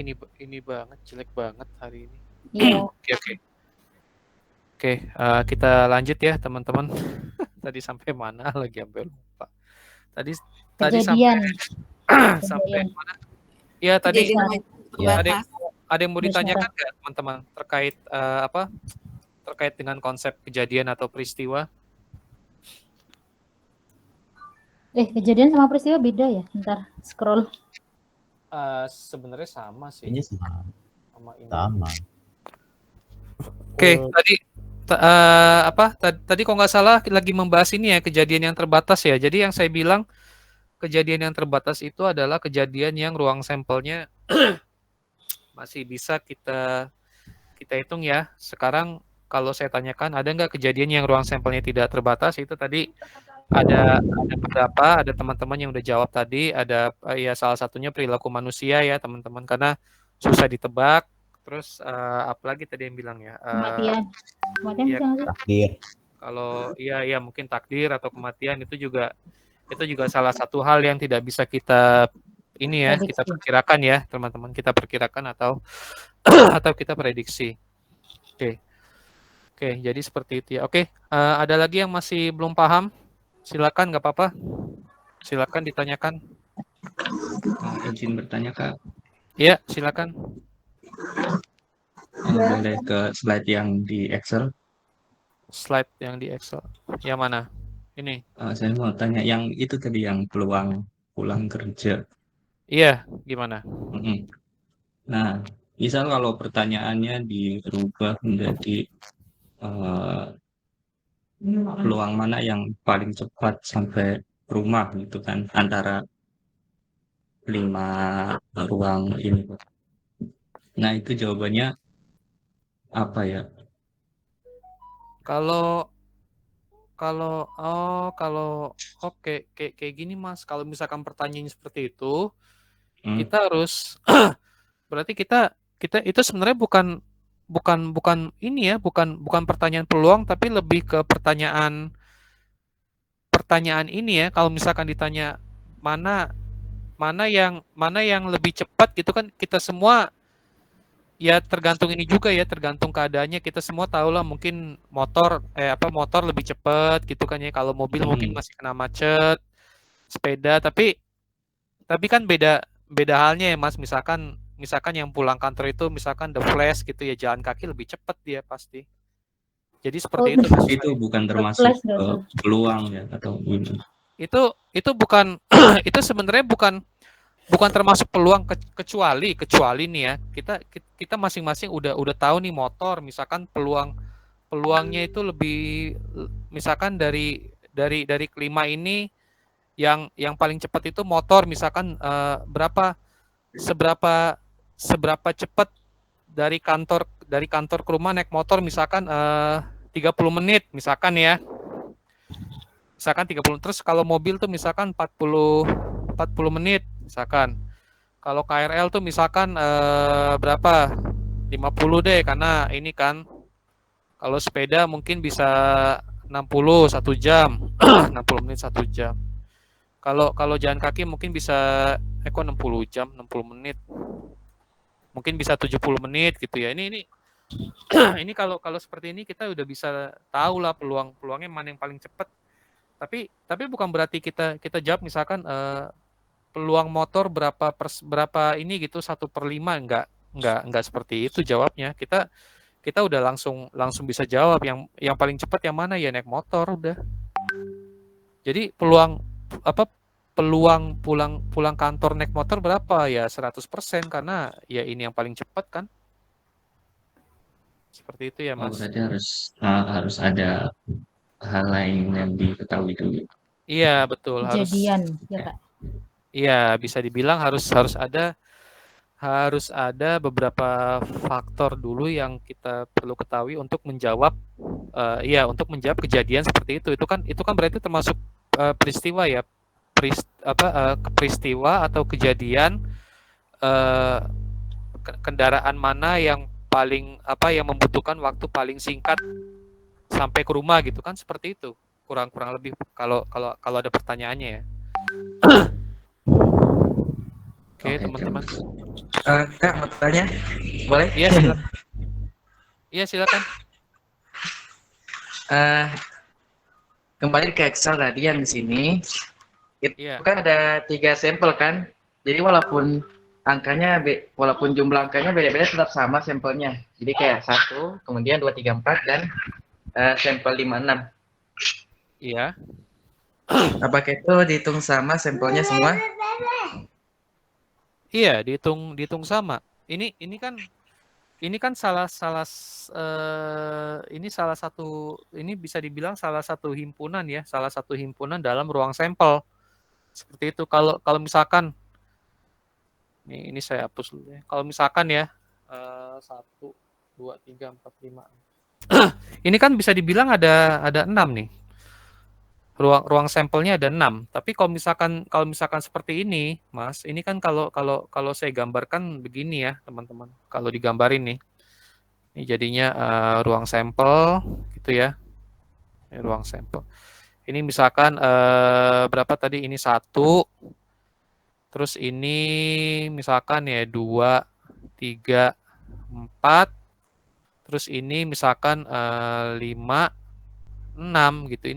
Ini banget, jelek banget hari ini. Iya. Oke, oke. Oke, kita lanjut ya teman-teman. Tadi sampai mana lagi sampai lupa. Tadi tadi sampai Kejadian. sampai Kejadian. mana? Ya tadi Kejadian Besar. yang ada yang terbatas. ada yang mau Bersyarat. ditanyakan nggak teman-teman terkait apa? Terkait dengan konsep kejadian atau peristiwa? Kejadian sama peristiwa beda ya? Ntar scroll. Sebenarnya sama sih. Kayaknya sama. Sama ini. Sama. Oke, tadi tadi kok nggak salah lagi membahas ini ya, kejadian yang terbatas ya. Jadi yang saya bilang kejadian yang terbatas itu adalah kejadian yang ruang sampelnya masih bisa kita hitung ya. Sekarang kalau saya tanyakan ada nggak kejadian yang ruang sampelnya tidak terbatas, itu tadi ada beberapa, ada teman-teman yang udah jawab tadi, ada ya salah satunya perilaku manusia ya teman-teman, karena susah ditebak. Terus apalagi tadi yang bilang ya, Kematian. Kematian ya bisa nggak sih? Takdir. kalau ya mungkin takdir atau kematian itu juga salah satu hal yang tidak bisa kita ini ya, kita Prediksi. perkirakan ya teman-teman, kita perkirakan atau atau kita prediksi. Oke, jadi seperti itu ya. Oke, ada lagi yang masih belum paham? Silakan, nggak apa-apa. Silakan ditanyakan. Izin bertanya Kak, Iya, silakan. boleh ke slide yang di Excel? Slide yang di Excel. Yang mana? Ini. Saya mau tanya yang itu tadi, yang peluang pulang kerja. Iya, gimana? Nah, misal kalau pertanyaannya dirubah menjadi peluang mana yang paling cepat sampai rumah gitu kan, antara 5 ruang ini. Nah, itu jawabannya apa ya? Kalau kayak gini Mas, kalau misalkan pertanyaannya seperti itu, kita harus berarti kita itu sebenarnya bukan ini ya, bukan pertanyaan peluang, tapi lebih ke pertanyaan ini ya. Kalau misalkan ditanya mana yang lebih cepat gitu kan, kita semua ya tergantung ini juga ya, tergantung keadaannya. Kita semua tahu lah mungkin motor lebih cepat gitu kan ya. Kalau mobil mungkin masih kena macet, sepeda tapi kan beda halnya ya Mas. Misalkan yang pulang kantor itu misalkan the flash gitu ya, jalan kaki lebih cepat dia pasti. Jadi seperti itu. Itu bukan termasuk peluang ya atau gimana? Itu bukan itu sebenarnya bukan termasuk peluang, kecuali nih ya, kita masing-masing udah tahu nih motor misalkan peluangnya itu lebih, misalkan dari kelima ini yang paling cepat itu motor misalkan seberapa cepat dari kantor ke rumah naik motor misalkan 30 menit misalkan ya. Misalkan 30, terus kalau mobil tuh misalkan 40 menit misalkan. Kalau KRL tuh misalkan berapa? 50 deh, karena ini kan kalau sepeda mungkin bisa 60 1 jam. 60 menit 1 jam. Kalau jalan kaki mungkin bisa 60 jam, 60 menit. Mungkin bisa 70 menit gitu ya. Ini ini kalau seperti ini kita udah bisa tahu lah peluangnya mana yang paling cepat. Tapi bukan berarti kita jawab misalkan peluang motor berapa ini gitu 1/5, enggak seperti itu jawabnya. Kita udah langsung bisa jawab yang paling cepat yang mana ya, naik motor udah. Jadi peluang pulang kantor naik motor berapa ya, 100% karena ya ini yang paling cepat kan. Seperti itu ya Mas. Berarti harus ada hal lain yang diketahui dulu. Iya betul, kejadian ya Kak. Iya, bisa dibilang harus ada beberapa faktor dulu yang kita perlu ketahui untuk menjawab kejadian seperti itu. Itu kan berarti termasuk peristiwa ya. Peristiwa atau kejadian kendaraan mana yang paling yang membutuhkan waktu paling singkat sampai ke rumah gitu kan, seperti itu. Kurang lebih kalau ada pertanyaannya ya. Oke, Oke, teman-teman. Kak, mau tanya? Boleh? Iya, silakan. Iya, silakan. Eh, Kembali ke Excel tadi yang di sini, itu Iya. kan ada 3 sampel kan? Jadi walaupun jumlah angkanya beda-beda tetap sama sampelnya. Jadi kayak 1, kemudian 2, 3, 4, dan sampel 5, 6. Iya. Apakah itu dihitung sama sampelnya semua? Iya, dihitung sama. Ini kan salah satu, ini bisa dibilang salah satu himpunan ya, salah satu himpunan dalam ruang sampel. Seperti itu. Kalau kalau misalkan ini saya hapus dulu ya. Kalau misalkan ya 1, 2, 3, 4, 5. Ini kan bisa dibilang ada 6 nih. Ruang sampelnya ada 6. Tapi kalau misalkan seperti ini, Mas, ini kan kalau saya gambarkan begini ya, teman-teman. Kalau digambarin nih. Ini jadinya ruang sampel gitu ya. Ini ruang sampel. Ini misalkan berapa tadi? Ini 1, terus ini misalkan ya 2, 3, 4, terus ini misalkan 5, 6 gitu.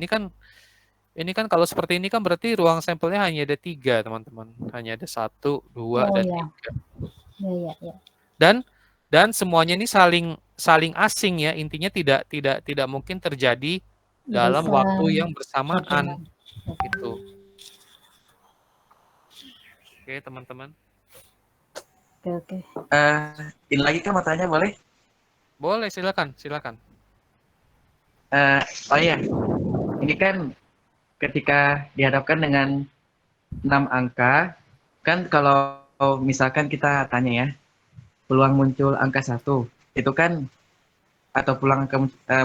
Ini kan kalau seperti ini kan berarti ruang sampelnya hanya ada 3, teman-teman. Hanya ada 1, 2, Oh dan ya, 3. ya. Dan semuanya ini saling saling asing ya. Intinya tidak mungkin terjadi dalam Bisa. waktu yang Oke, bersamaan gitu. Oke, teman-teman. oke. Ini lagi kan mau tanya, boleh? Boleh, silakan. Oh iya, ini kan ketika dihadapkan dengan 6 angka, kan kalau misalkan kita tanya ya, peluang muncul angka 1, itu kan, atau peluang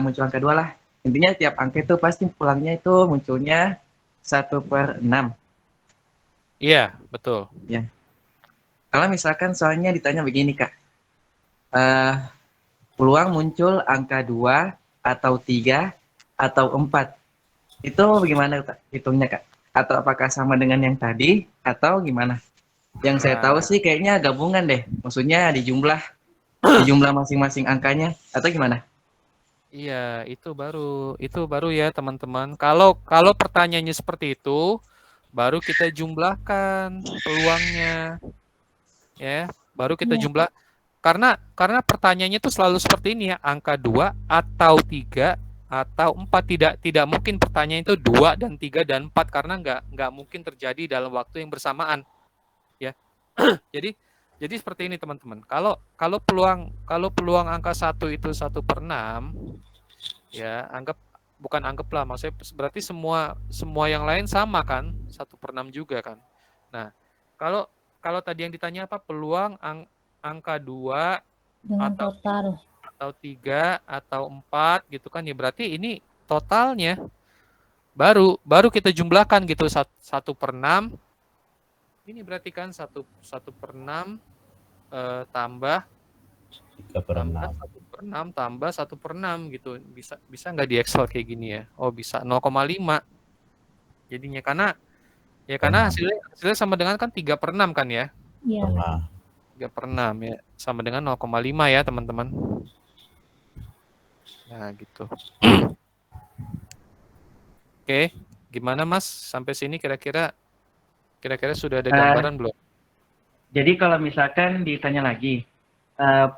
muncul angka 2 lah. Intinya tiap angka itu pasti pulangnya itu munculnya 1/6. Iya, betul. Ya. Kalau misalkan soalnya ditanya begini, Kak. Eh, Peluang muncul angka 2 atau 3 atau 4. Itu bagaimana, Kak, hitungnya, Kak? Atau apakah sama dengan yang tadi atau gimana? Yang saya tahu Nah, sih kayaknya gabungan deh. Maksudnya di jumlah masing-masing angkanya atau gimana? iya, itu baru ya, teman-teman. Kalau kalau pertanyaannya seperti itu, baru kita jumlahkan peluangnya, ya. Baru kita Iya, jumlah karena pertanyaannya itu selalu seperti ini ya, angka 2 atau 3 atau 4. Tidak mungkin pertanyaan itu 2 dan 3 dan 4 karena nggak mungkin terjadi dalam waktu yang bersamaan, ya. Jadi jadi seperti ini, teman-teman. Kalau kalau peluang angka 1 itu 1/6, ya, bukan anggaplah, maksudnya berarti semua yang lain sama kan, 1/6 juga kan. Nah, kalau kalau tadi yang ditanya apa, peluang angka 2 dengan atau total. 3 atau 4 gitu kan, ya berarti ini totalnya baru kita jumlahkan gitu, 1/6. Ini berarti kan 1/6 tambah 3/6. 1/6 tambah 1/6 gitu. Bisa nggak di Excel kayak gini ya? Oh, bisa 0,5 jadinya, karena Pernah. hasilnya sama dengan kan 3/6 kan ya. Iya, Pernah. 3/6 ya, sama dengan 0,5 ya, teman-teman. Nah, gitu. Oke, gimana Mas? Sampai sini kira-kira sudah ada Eh, gambaran belum? Jadi kalau misalkan ditanya lagi,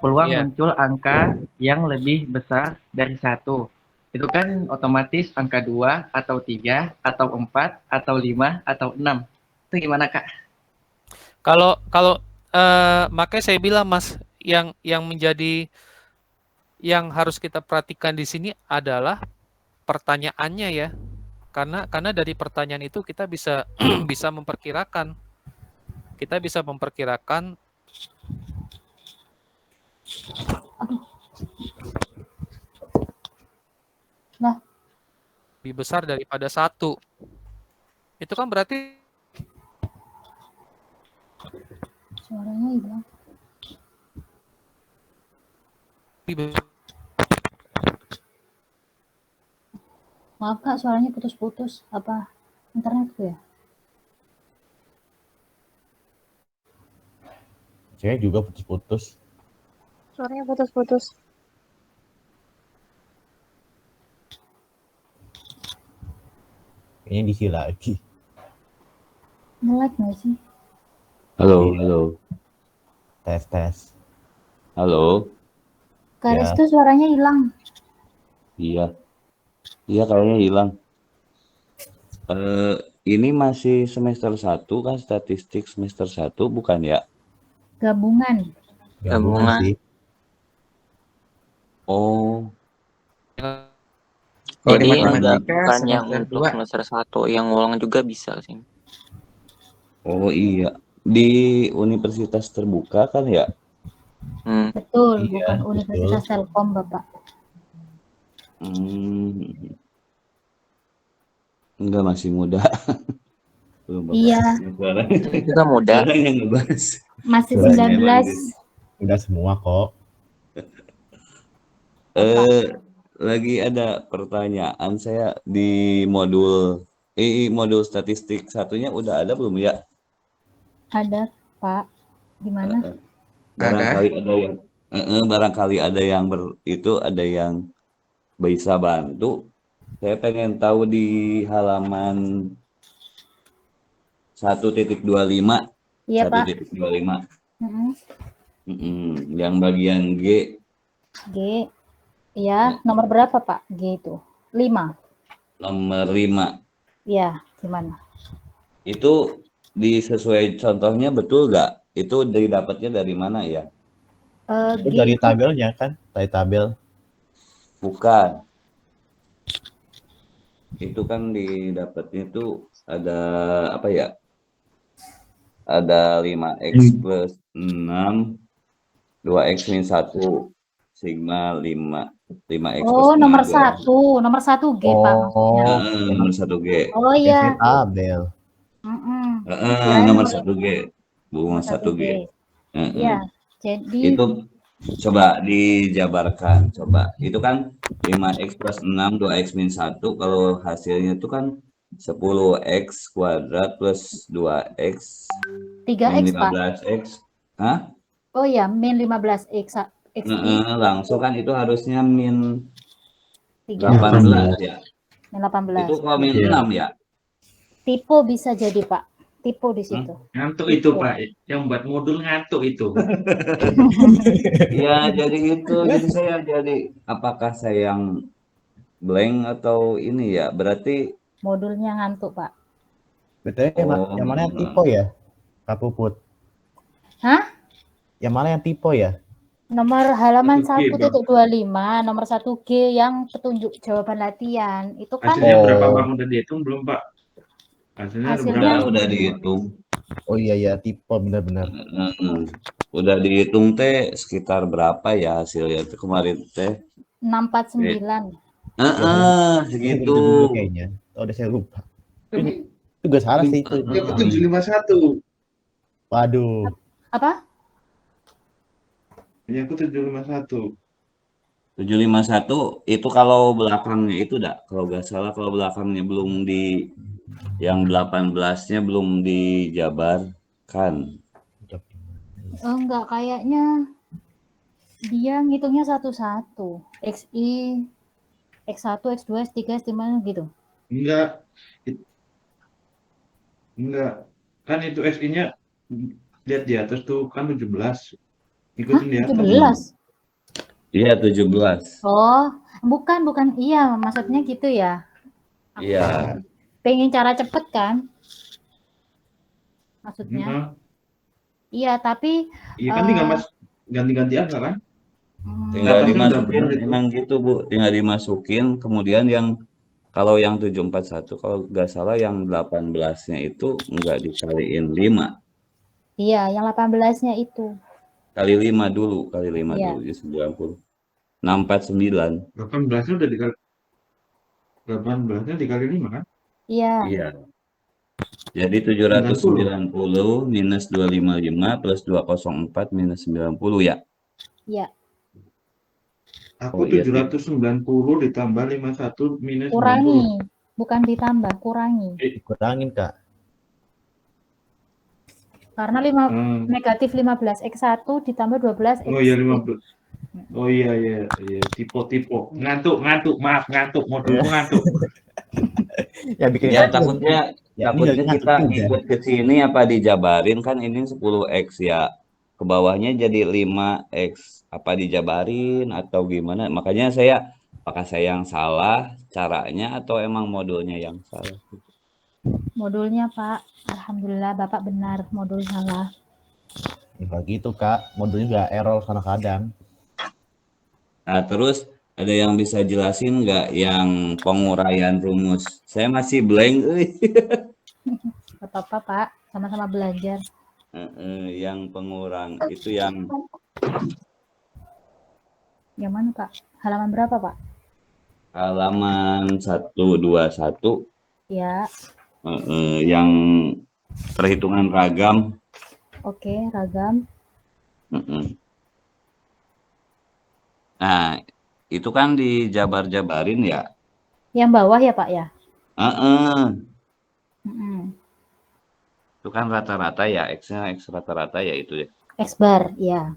peluang Iya. muncul angka yang lebih besar dari 1. Itu kan otomatis angka 2 atau 3 atau 4 atau 5 atau 6. Itu gimana, Kak? Kalau kalau makanya saya bilang, Mas, yang harus kita perhatikan di sini adalah pertanyaannya ya. Karena dari pertanyaan itu kita bisa bisa memperkirakan. Kita bisa memperkirakan Nah, lebih besar daripada 1. Itu kan berarti suaranya hilang. lebih Maaf Kak, suaranya putus-putus. Apa internetku ya? Saya juga putus-putus. Suaranya putus-putus. Kayaknya diisi lagi. Nge-lag nggak sih? Halo, Iya. halo, Tes. halo. Kak Ya. Restu suaranya hilang. Iya, iya kayaknya hilang. Ini masih semester 1 kan, statistik semester 1 bukan ya? Gabungan. Gabungan sih. Oh, Kalau di Jadi matematika bukan yang semester untuk 2. semester 1, yang ngulang juga bisa sih. oh iya. Di universitas terbuka kan ya? Betul, Iya, bukan Universitas Telkom, Bapak. Enggak, masih muda. Belum Iya. Juga muda. Sekarang yang ngebahas. Masih Suaranya 19. Udah semua kok. Lagi ada pertanyaan saya di modul statistik satunya udah ada belum ya? Ada, Pak. Gimana? Barangkali ada yang ada yang bisa bantu. Saya pengen tahu di halaman 1.25. Iya, Pak. 1.25. Mm-mm. Yang bagian G. G. Iya, nomor berapa, Pak? G itu. 5. Nomor 5. Iya, gimana? Itu sesuai contohnya betul nggak? Itu didapatnya dari mana ya? Itu G dari tabelnya kan? Dari tabel. Bukan. Itu kan didapatnya itu ada apa ya? Ada 5x plus 6, 2x min 1, sigma 5x plus Oh, 6. nomor 1. Nomor 1 G, Pak. maksudnya. Nomor 1G. Oh, iya. Biasanya tabel. Nomor 1G. Bunga 1G. Iya, jadi Itu coba dijabarkan. Coba. Itu kan 5x plus 6, 2x min 1. Kalau hasilnya itu kan 10x kuadrat plus 2x 3x, min Pak. 15x. Hah? Oh iya, min 15x. Langsung kan itu harusnya min 3. 18 ya. Min 18. Itu kalau min 6 ya. Tipe bisa jadi, Pak. Tipe di situ. Ngantuk itu, Pak. Yang buat modul ngantuk itu. Ya, jadi itu. Jadi saya apakah saya yang blank atau ini ya? Berarti Modulnya ngantuk, Pak. Betul yang mana yang tipe ya? Kak Puput. Hah? Yang mana yang tipe ya? Nomor halaman 1G, 1.25, nomor 1G yang petunjuk jawaban latihan. Itu kan Hasilnya berapa Bang udah dihitung belum, Pak? Hasilnya udah dihitung. Oh iya, tipe benar-benar. Udah dihitung teh sekitar berapa ya hasilnya itu kemarin teh? 649. Segitu. Kayaknya. Oh, udah saya lupa. Itu juga salah sih itu. Aku 751. Waduh. Apa? Ini aku 751. 751 itu kalau belakangnya itu kalau nggak salah kalau belakangnya belum yang 18-nya belum dijabarkan. Enggak, kayaknya dia ngitungnya satu-satu. XI, X1, X2, X3, X5 gitu. Enggak. Kan itu SI-nya lihat di atas tuh kan 17. Ikutin di atas. 17? Iya, 17. Oh, bukan. Iya, maksudnya gitu ya. Iya. Pengen cara cepet kan? Maksudnya. Iya, tapi Iya kan tinggal ganti-ganti angka kan? Tinggal dimasukin, emang gitu Bu, tinggal dimasukin, kemudian kalau yang 741 kalau nggak salah yang 18-nya itu nggak dikaliin 5. Iya, yang 18-nya itu. Kali 5 dulu, Iya. jadi 90. 649. 18-nya udah dikali 18-nya dikali 5 kan? Iya. Jadi 790 minus 255 plus 204 minus 90 ya? Iya. Aku 790 ditambah 51 minus 90. Kurangi, bukan ditambah, kurangi. Kurangin, Kak. Karena Hmm. negatif 15x1 ditambah 12x. Oh iya 15. Oh iya iya tipe ngantuk maaf ngantuk modulku ngantuk. Ya bikin Ya ngantuk. takutnya Ya ini takutnya ngantuk kita juga. ngikut ke sini apa dijabarin kan ini 10x ya. Ke bawahnya jadi 5x apa dijabarin atau gimana? Makanya apakah saya yang salah caranya atau emang modulnya yang salah? Modulnya, Pak. Alhamdulillah Bapak benar, modul salah. Enggak gitu, Kak. Modulnya juga error kadang-kadang. Nah, terus ada yang bisa jelasin nggak yang penguraian rumus? Saya masih blank, euy. Gak apa-apa, Pak. Sama-sama belajar. Yang pengurang itu yang Yang mana, Pak? Halaman berapa, Pak? halaman 121, Ya, yang perhitungan ragam. oke, ragam. Heeh. Nah, itu kan dijabar-jabarin ya. Yang bawah ya, Pak ya? Heeh. Mm-mm. Itu kan rata-rata ya, X-nya X rata-rata ya itu ya. X bar, ya.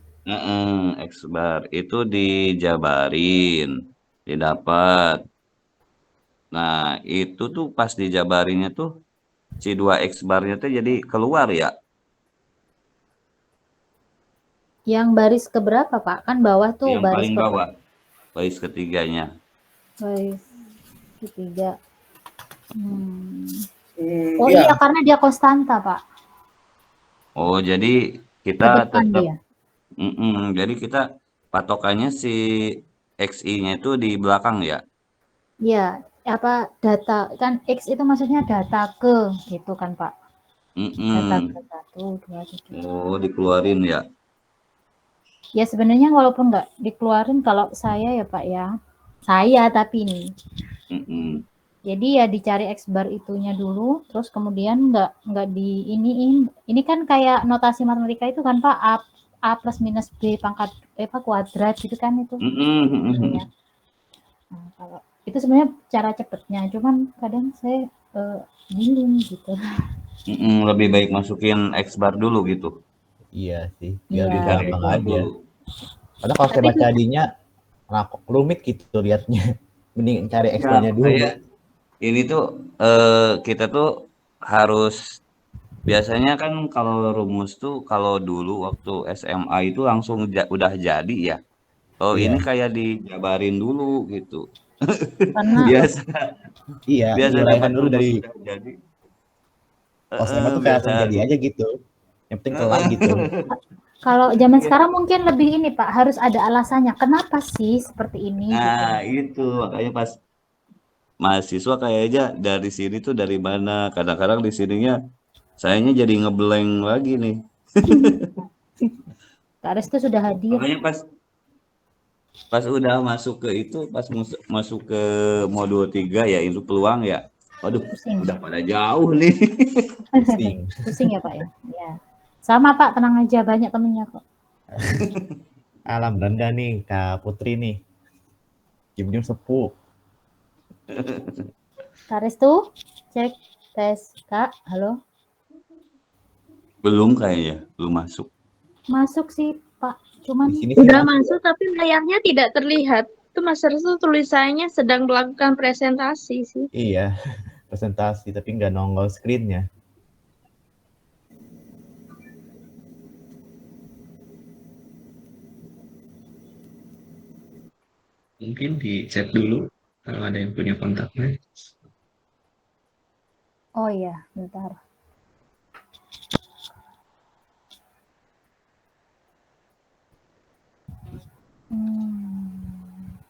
X bar itu dijabarin, didapat. Nah, itu tuh pas dijabarinnya tuh si 2X barnya tuh jadi keluar ya. Yang baris keberapa, Pak? Kan bawah tuh Yang baris paling bawah, baris ketiganya. baris ketiga. Hmm. Hmm, Oh ya. iya, karena dia konstanta, Pak. Oh, jadi Ke kita depan tetap, dia. jadi kita patokannya si XI-nya itu di belakang ya. Iya, apa data kan X itu maksudnya data ke gitu kan, Pak. Data ke 1, 2, 3. Oh, dikeluarin ya. Ya sebenarnya walaupun nggak dikeluarin kalau saya ya, Pak ya. Saya tapi ini. Mm-mm. Jadi ya dicari X bar itunya dulu, terus kemudian nggak di iniin. Ini kan kayak notasi matematika itu kan, Pak, A plus minus B pangkat apa kuadrat gitu kan itu. Ya. Nah, kalau itu sebenarnya cara cepetnya, cuman kadang saya bingung gitu. Lebih baik masukin X bar dulu gitu. Iya sih, biar Iya, Dicari X gampang bar betul. aja. dulu. Karena kalau saya Tapi baca adinya, rumit gitu liatnya. Mending cari Ya, X-nya dulu. kayak ini tuh kita tuh harus biasanya kan kalau rumus tuh kalau dulu waktu SMA itu langsung udah jadi ya. Oh ini Iya, kayak dijabarin dulu gitu. karena Biasa iya. biasa dapat Uraian dulu rumus dari udah jadi. SMA tuh kayak Biasa. langsung jadi aja gitu. Yang penting kelar gitu. kalau zaman Iya. sekarang mungkin lebih ini, Pak, harus ada alasannya. Kenapa sih seperti ini gitu. Nah itu makanya pas mahasiswa kayaknya dari sini tuh dari mana. Kadang-kadang di sininya sayanya jadi ngeblank lagi nih. Kak Restu sudah hadir. Makanya pas udah masuk ke itu, pas masuk ke modul 3 ya itu peluang ya. Waduh, Pusing. udah pada jauh nih. Pusing. Pusing ya, Pak ya. Ya. Sama, Pak, tenang aja, banyak temennya kok. Alam rendah nih, Kak Putri nih. Diem-diem sepuh. Kak Restu, cek tes, Kak. Halo. Belum kayaknya, belum masuk. Masuk sih, Pak. Cuman Di sini Udah sih masuk tapi layarnya tidak terlihat. Itu Mas Restu tulisannya sedang melakukan presentasi sih. iya, presentasi tapi nggak nongol screen-nya. Mungkin dicek dulu kalau ada yang punya kontaknya. oh iya, bentar.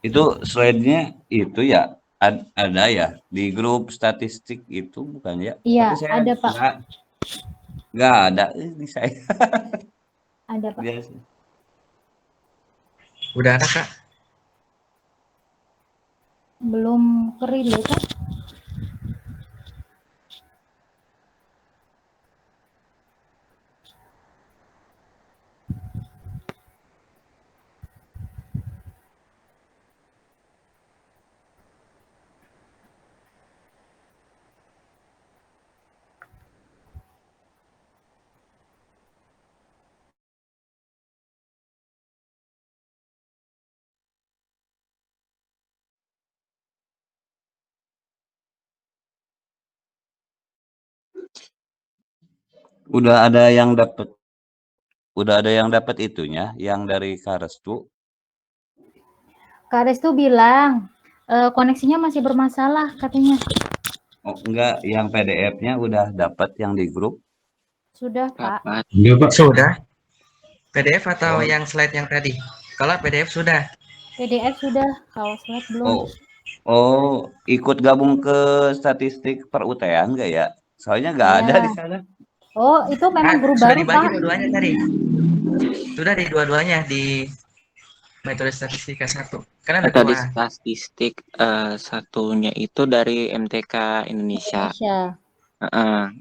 Itu slide-nya itu ya ada ya di grup statistik itu bukan ya? Iya, Tapi saya ada, Pak. nggak ada di saya. Ada, Pak. Biasa. Udah ada, Kak? Belum ke-relay kan? Udah ada yang dapat itunya, yang dari Karestu. Kak Restu bilang koneksinya masih bermasalah katanya. Oh, enggak, yang PDF-nya udah dapat yang di grup. Sudah, Pak. Dapat. Enggak, Pak. Sudah. PDF atau Oh. yang slide yang tadi? Kalau PDF sudah. PDF sudah, kalau slide belum. Oh, oh, ikut gabung ke statistik per-UTN enggak ya? Soalnya nggak Ya. ada di sana. Oh, itu memang guru sudah baru, dibagi Pak. dua-duanya tadi. Sudah di dua-duanya di metode statistika 1. Karena ada Metode dua. statistik satunya itu dari MTK Indonesia.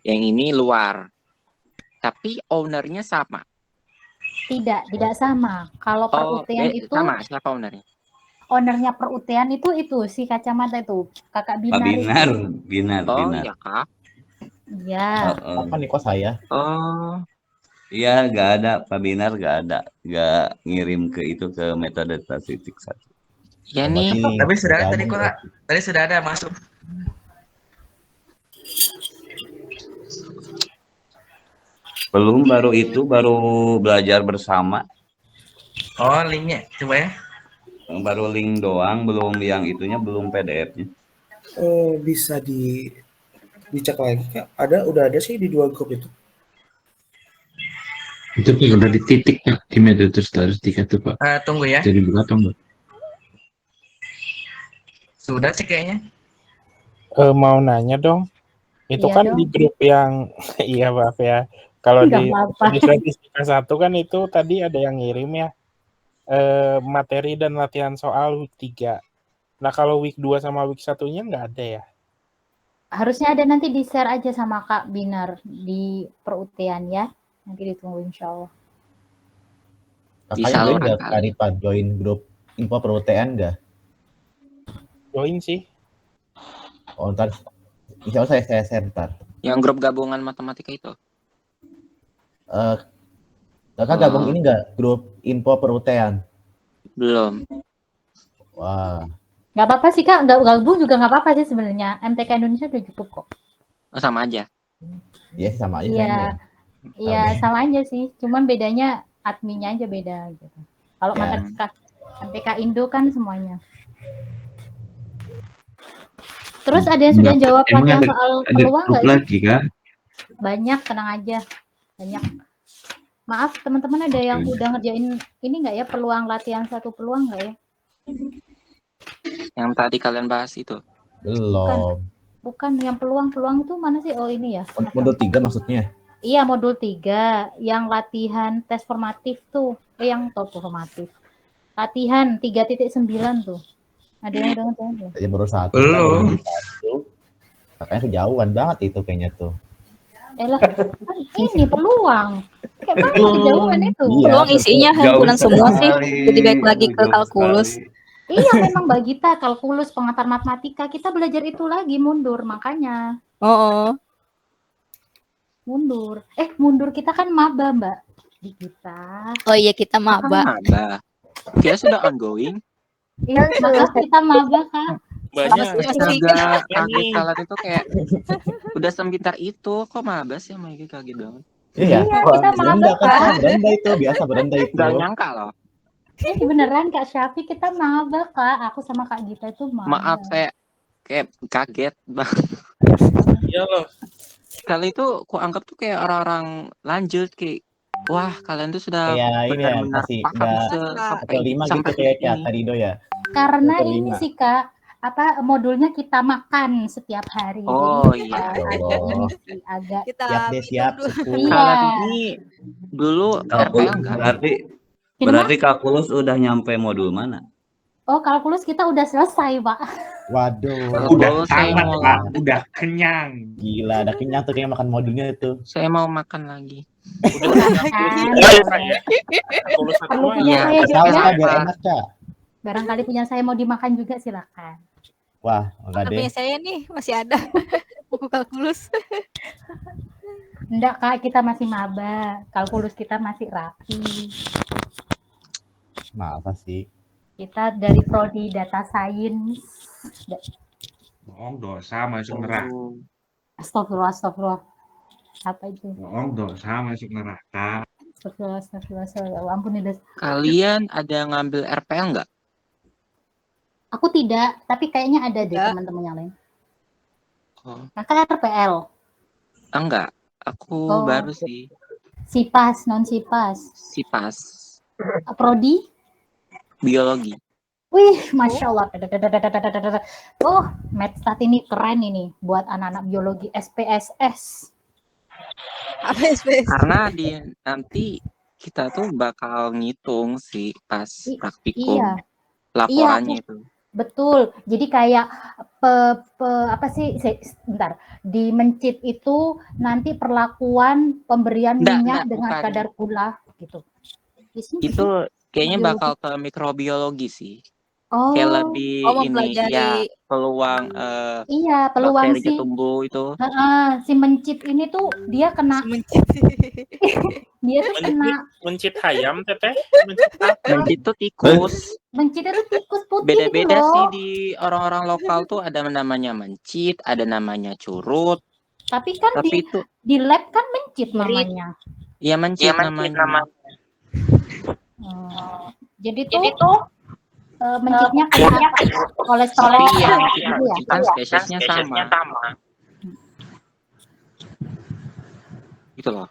Yang ini luar. Tapi ownernya sama. Tidak sama. Kalau per-UTN itu sama. Siapa ownernya? ownernya per-UTN itu si kacamata itu, Kakak Pak Binar. Binar. Oh, ya, Kak. Iya. Apa nih kok saya? Oh, Iya, nggak ada. Pak Binar nggak ada. Nggak ngirim ke itu, ke metode statistik 1. ya nih. Tapi sudah ada tadi kok, Kak. Tadi sudah ada masuk. Belum, baru belajar bersama. Oh, linknya. Coba ya. Baru link doang, belum yang itunya, belum PDF-nya. Bisa dicek lagi, Kak. Udah ada sih di 2 grup itu. Itu Pak, udah dititik Pak, di metode statistika tuh Pak. Tunggu ya. Jadi buka atau enggak? Sudah sih kayaknya. Mau nanya dong. Itu Iya kan dong. di grup yang iya maaf ya. Kalau Nggak di apa-apa. statistika 1 kan itu tadi ada yang ngirim ya. Materi dan latihan soal week 3. Nah, kalau week 2 sama week 1-nya nggak ada ya? Harusnya ada, nanti di-share aja sama Kak Binar di per-UTN ya. Nanti ditunggu insya Allah. Kakaknya join nggak, Kak Ripa? Join grup info per-UTN nggak? Join sih. Oh, ntar. Insya Allah saya share ntar. Yang grup gabungan matematika itu. Kakak gabung ini nggak? Grup info per-UTN? Belum. Wah. Nggak apa-apa sih Kak, nggak gabung juga nggak apa-apa sih sebenarnya. MTK Indonesia udah cukup kok. Oh, sama aja. Iya, sama aja. Iya, kayaknya. iya sama aja sih. Cuman bedanya adminnya aja beda gitu. Kalau Ya. MTK Indo kan semuanya. Terus ada yang sudah jawab Emang latihan ada soal peluang grup nggak? lagi Kak? Banyak, tenang aja. Banyak. Maaf teman-teman, ada yang udah ngerjain ini nggak ya, peluang latihan 1 peluang nggak ya? Yang tadi kalian bahas itu. Belum. Bukan, yang peluang-peluang itu mana sih? Oh ini ya. Modul 3 maksudnya? Iya, modul 3 yang latihan tes formatif tuh. Yang top formatif. Latihan 3.9 tuh. Ada yang udah ngerjain belum? Saya baru 1. Belum. Kakaknya kejauhan banget itu kayaknya tuh. Lah, kan ini peluang. Kayak mana kejauhan itu? Iya, Peluang isinya himpunan semua sih. Jadi baik lagi ke jauh kalkulus. sekali. Iya, memang Mbak Gita, kalkulus, pengantar matematika, kita belajar itu lagi, mundur, makanya. Oh, Mundur. Mundur kita kan maba, Mbak. Di kita. oh iya kita maba. Maba. Dia sudah ongoing. Iya, maka kita maba, Kak. Banyak. Astaga, kaget kalian itu kayak udah sebentar itu. Kok maba sih sama Iki, kaget banget. Iya, kita maba, berendah kan? Kak. Berendah itu, biasa berendah itu. Gak nyangka loh. Beneran Kak Syafi, kita maba, Kak. Aku sama Kak Gita itu maba. Maaf, saya kayak kaget banget. Iya loh. Kali itu ku anggap tuh kayak orang-orang lanjut kayak wah kalian tuh sudah Kayak ini ya, benar-benar masih paham nggak sampai 5 gitu sampai kayak ini. tadi do ya. Karena Atau ini 5. sih, Kak, modulnya kita makan setiap hari. Oh, Jadi, iya. agak Kita Siap deh, siap. Iya. Kalian ini dulu Kalkulus, RPL enggak? berarti kalkulus udah nyampe modul mana? Oh, kalkulus kita udah selesai, Pak. Waduh. Udah tamat, Pak. Udah kenyang. Gila, udah kenyang tuh kayak makan modulnya itu. Saya mau makan lagi. Perlu punya Iya, saya Tahu juga. kan biar enak, Kak. Barangkali punya saya mau dimakan juga, silakan. Wah, enggak deh. Tapi saya nih masih ada buku kalkulus. Enggak, Kak, kita masih maba. Kalkulus kita masih rapi. Masa sih? Kita dari prodi data science. Bohong, dosa masuk neraka. Astagfirullah, astagfirullah. Apa itu? Bohong dosa masuk neraka. Astagfirullah. Ampun ya. Kalian ada ngambil RPL nggak? Aku tidak, tapi kayaknya ada deh Tidak. teman-teman yang lain. Oh, Kakak RPL. enggak. Aku Oh. baru sih. Sipas, non Sipas. Sipas. Prodi? Biologi. Wih, Masya Allah. Oh, Medstat ini keren ini buat anak-anak biologi SPSS. Apa SPS? Karena nanti kita tuh bakal ngitung sih pas praktikum Iya, laporannya iya, itu. betul. Jadi kayak apa sih? Bentar. Di mencit itu nanti perlakuan pemberian minyak dengan bukan. kadar gula gitu. Di sini Itu kayaknya biologi. bakal ke mikrobiologi sih. Oh, Kayak lebih ini mempelajari. ya peluang iya, peluang bakteri si tumbuh itu. si mencit ini tuh dia kena dia tuh kena Mencit ayam teteh. Mencit tuh tikus. mencit itu tikus putih Beda-beda gitu sih loh. di orang-orang lokal tuh ada namanya mencit, ada namanya curut. Tapi kan Tapi itu di lab kan mencit namanya. ya mencit namanya. Jadi tuh mencitnya kayak kolesterol Tapi yang kita gitu ya. kan spesiesnya sama. Gitu loh.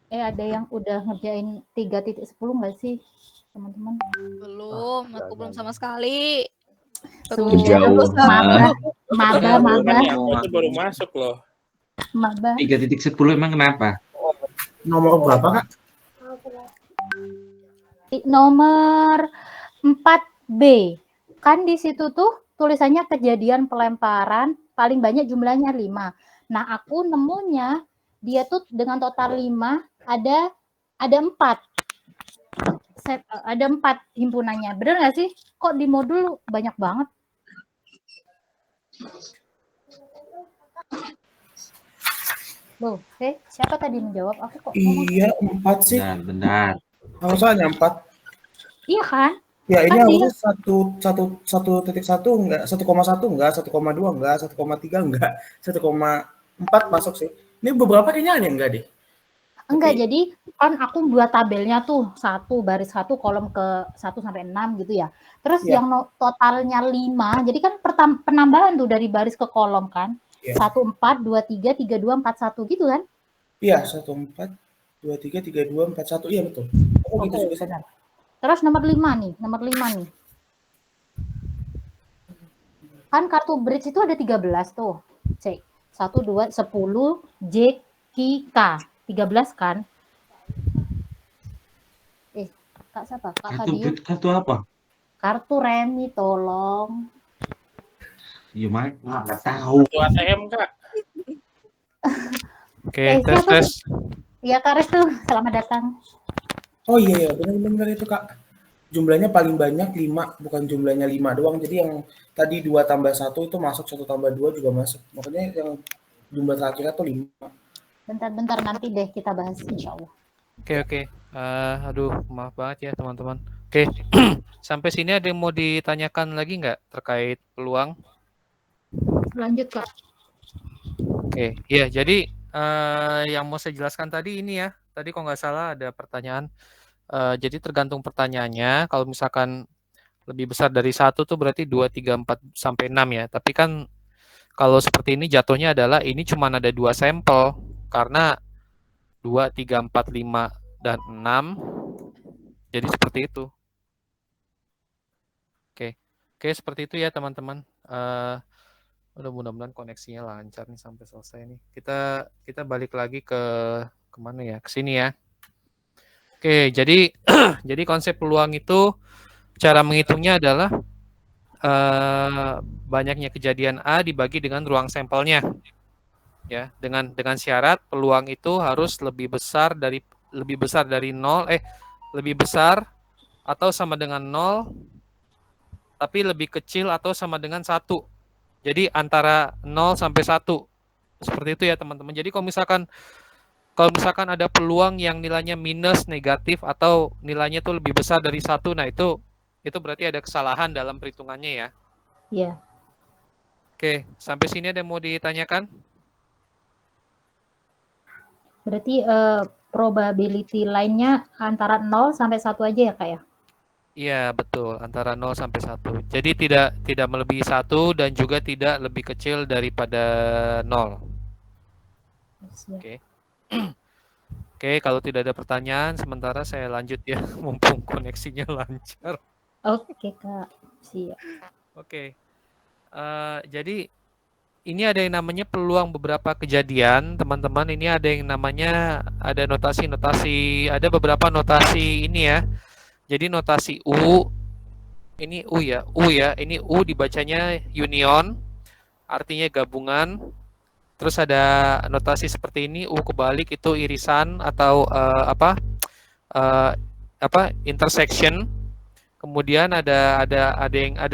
Ada yang udah ngerjain 3.10 nggak sih teman-teman? Belum, aku belum sama sekali. Jauh. Maba. Aku baru masuk loh. Maba. 3.10 emang kenapa? Nomor berapa, Kak? Nomor 4B. Kan di situ tuh tulisannya kejadian pelemparan paling banyak jumlahnya 5. Nah, aku nemunya dia tuh dengan total 5 ada 4. Ada 4 himpunannya. Bener nggak sih? Kok di modul banyak banget? Loh, siapa tadi menjawab? Aku kok Iya, 4 sih. Benar. Harusnya 4. Iya kan? Ya, ini Kan harusnya 1.1 enggak, 1,1 enggak, 1,2 enggak, 1,3 enggak, 1,4 masuk sih. Ini beberapa kayaknya ada yang enggak deh. Enggak, jadi kan aku buat tabelnya tuh 1 baris 1 kolom ke 1 sampai 6 gitu ya. Terus Iya. yang totalnya 5, jadi kan penambahan tuh dari baris ke kolom kan. Iya. 1 4 2 3 3 2 4 1 gitu kan? Iya, 1 4 2 3 3 2 4 1. Iya betul. Oh, gitu juga sih. Benar. Terus nomor 5 nih. Kan kartu bridge itu ada 13 tuh. Cek. 1 2 10 J K K. 13 kan? Kak siapa? Kak Fadil. Kartu apa? Kartu remi, tolong. Ya, Mak, nggak tahu. Kartu ATM, Kak. Oke, tes. Iya, Kak Restu, selamat datang. Oh iya, benar-benar itu, Kak. Jumlahnya paling banyak 5, bukan jumlahnya 5 doang. Jadi yang tadi 2 tambah 1 itu masuk, 1 tambah 2 juga masuk. Makanya yang jumlah terakhirnya tuh 5. Bentar, nanti deh kita bahas insya Allah. Oke. Aduh, maaf banget ya teman-teman. Oke, sampai sini ada yang mau ditanyakan lagi nggak terkait peluang? Lanjut, Kak. Oke, ya jadi yang mau saya jelaskan tadi ini ya. Tadi kalau nggak salah ada pertanyaan. Jadi tergantung pertanyaannya. Kalau misalkan lebih besar dari 1 tuh berarti 2, 3, 4 sampai 6 ya. Tapi kan kalau seperti ini jatuhnya adalah ini cuma ada 2 sampel karena 2, 3, 4, 5 dan 6. Jadi seperti itu. Oke, seperti itu ya teman-teman. Mudah-mudahan koneksinya lancar nih sampai selesai nih. Kita balik lagi ke kemana ya? Ke sini ya. Oke, jadi jadi konsep peluang itu cara menghitungnya adalah banyaknya kejadian A dibagi dengan ruang sampelnya. Ya, dengan syarat peluang itu harus lebih besar dari 0, lebih besar atau sama dengan 0, tapi lebih kecil atau sama dengan 1. Jadi antara 0 sampai 1. Seperti itu ya teman-teman. Jadi kalau misalkan ada peluang yang nilainya minus, negatif, atau nilainya itu lebih besar dari 1, nah itu berarti ada kesalahan dalam perhitungannya ya. Iya. Oke, sampai sini ada yang mau ditanyakan? Berarti probability lainnya antara 0 sampai 1 aja ya, Kak ya? Iya, betul, antara 0 sampai 1. Jadi tidak melebihi 1 dan juga tidak lebih kecil daripada 0. Siap. Oke. Oke, kalau tidak ada pertanyaan, sementara saya lanjut ya, mumpung koneksinya lancar. Oke, Kak. Siap. Oke. Jadi ini ada yang namanya peluang beberapa kejadian, teman-teman. Ini ada yang namanya ada notasi-notasi, ada beberapa notasi ini ya. Jadi notasi U, ini U ya, ini U dibacanya union, artinya gabungan. Terus ada notasi seperti ini, U kebalik itu irisan atau intersection. Kemudian ada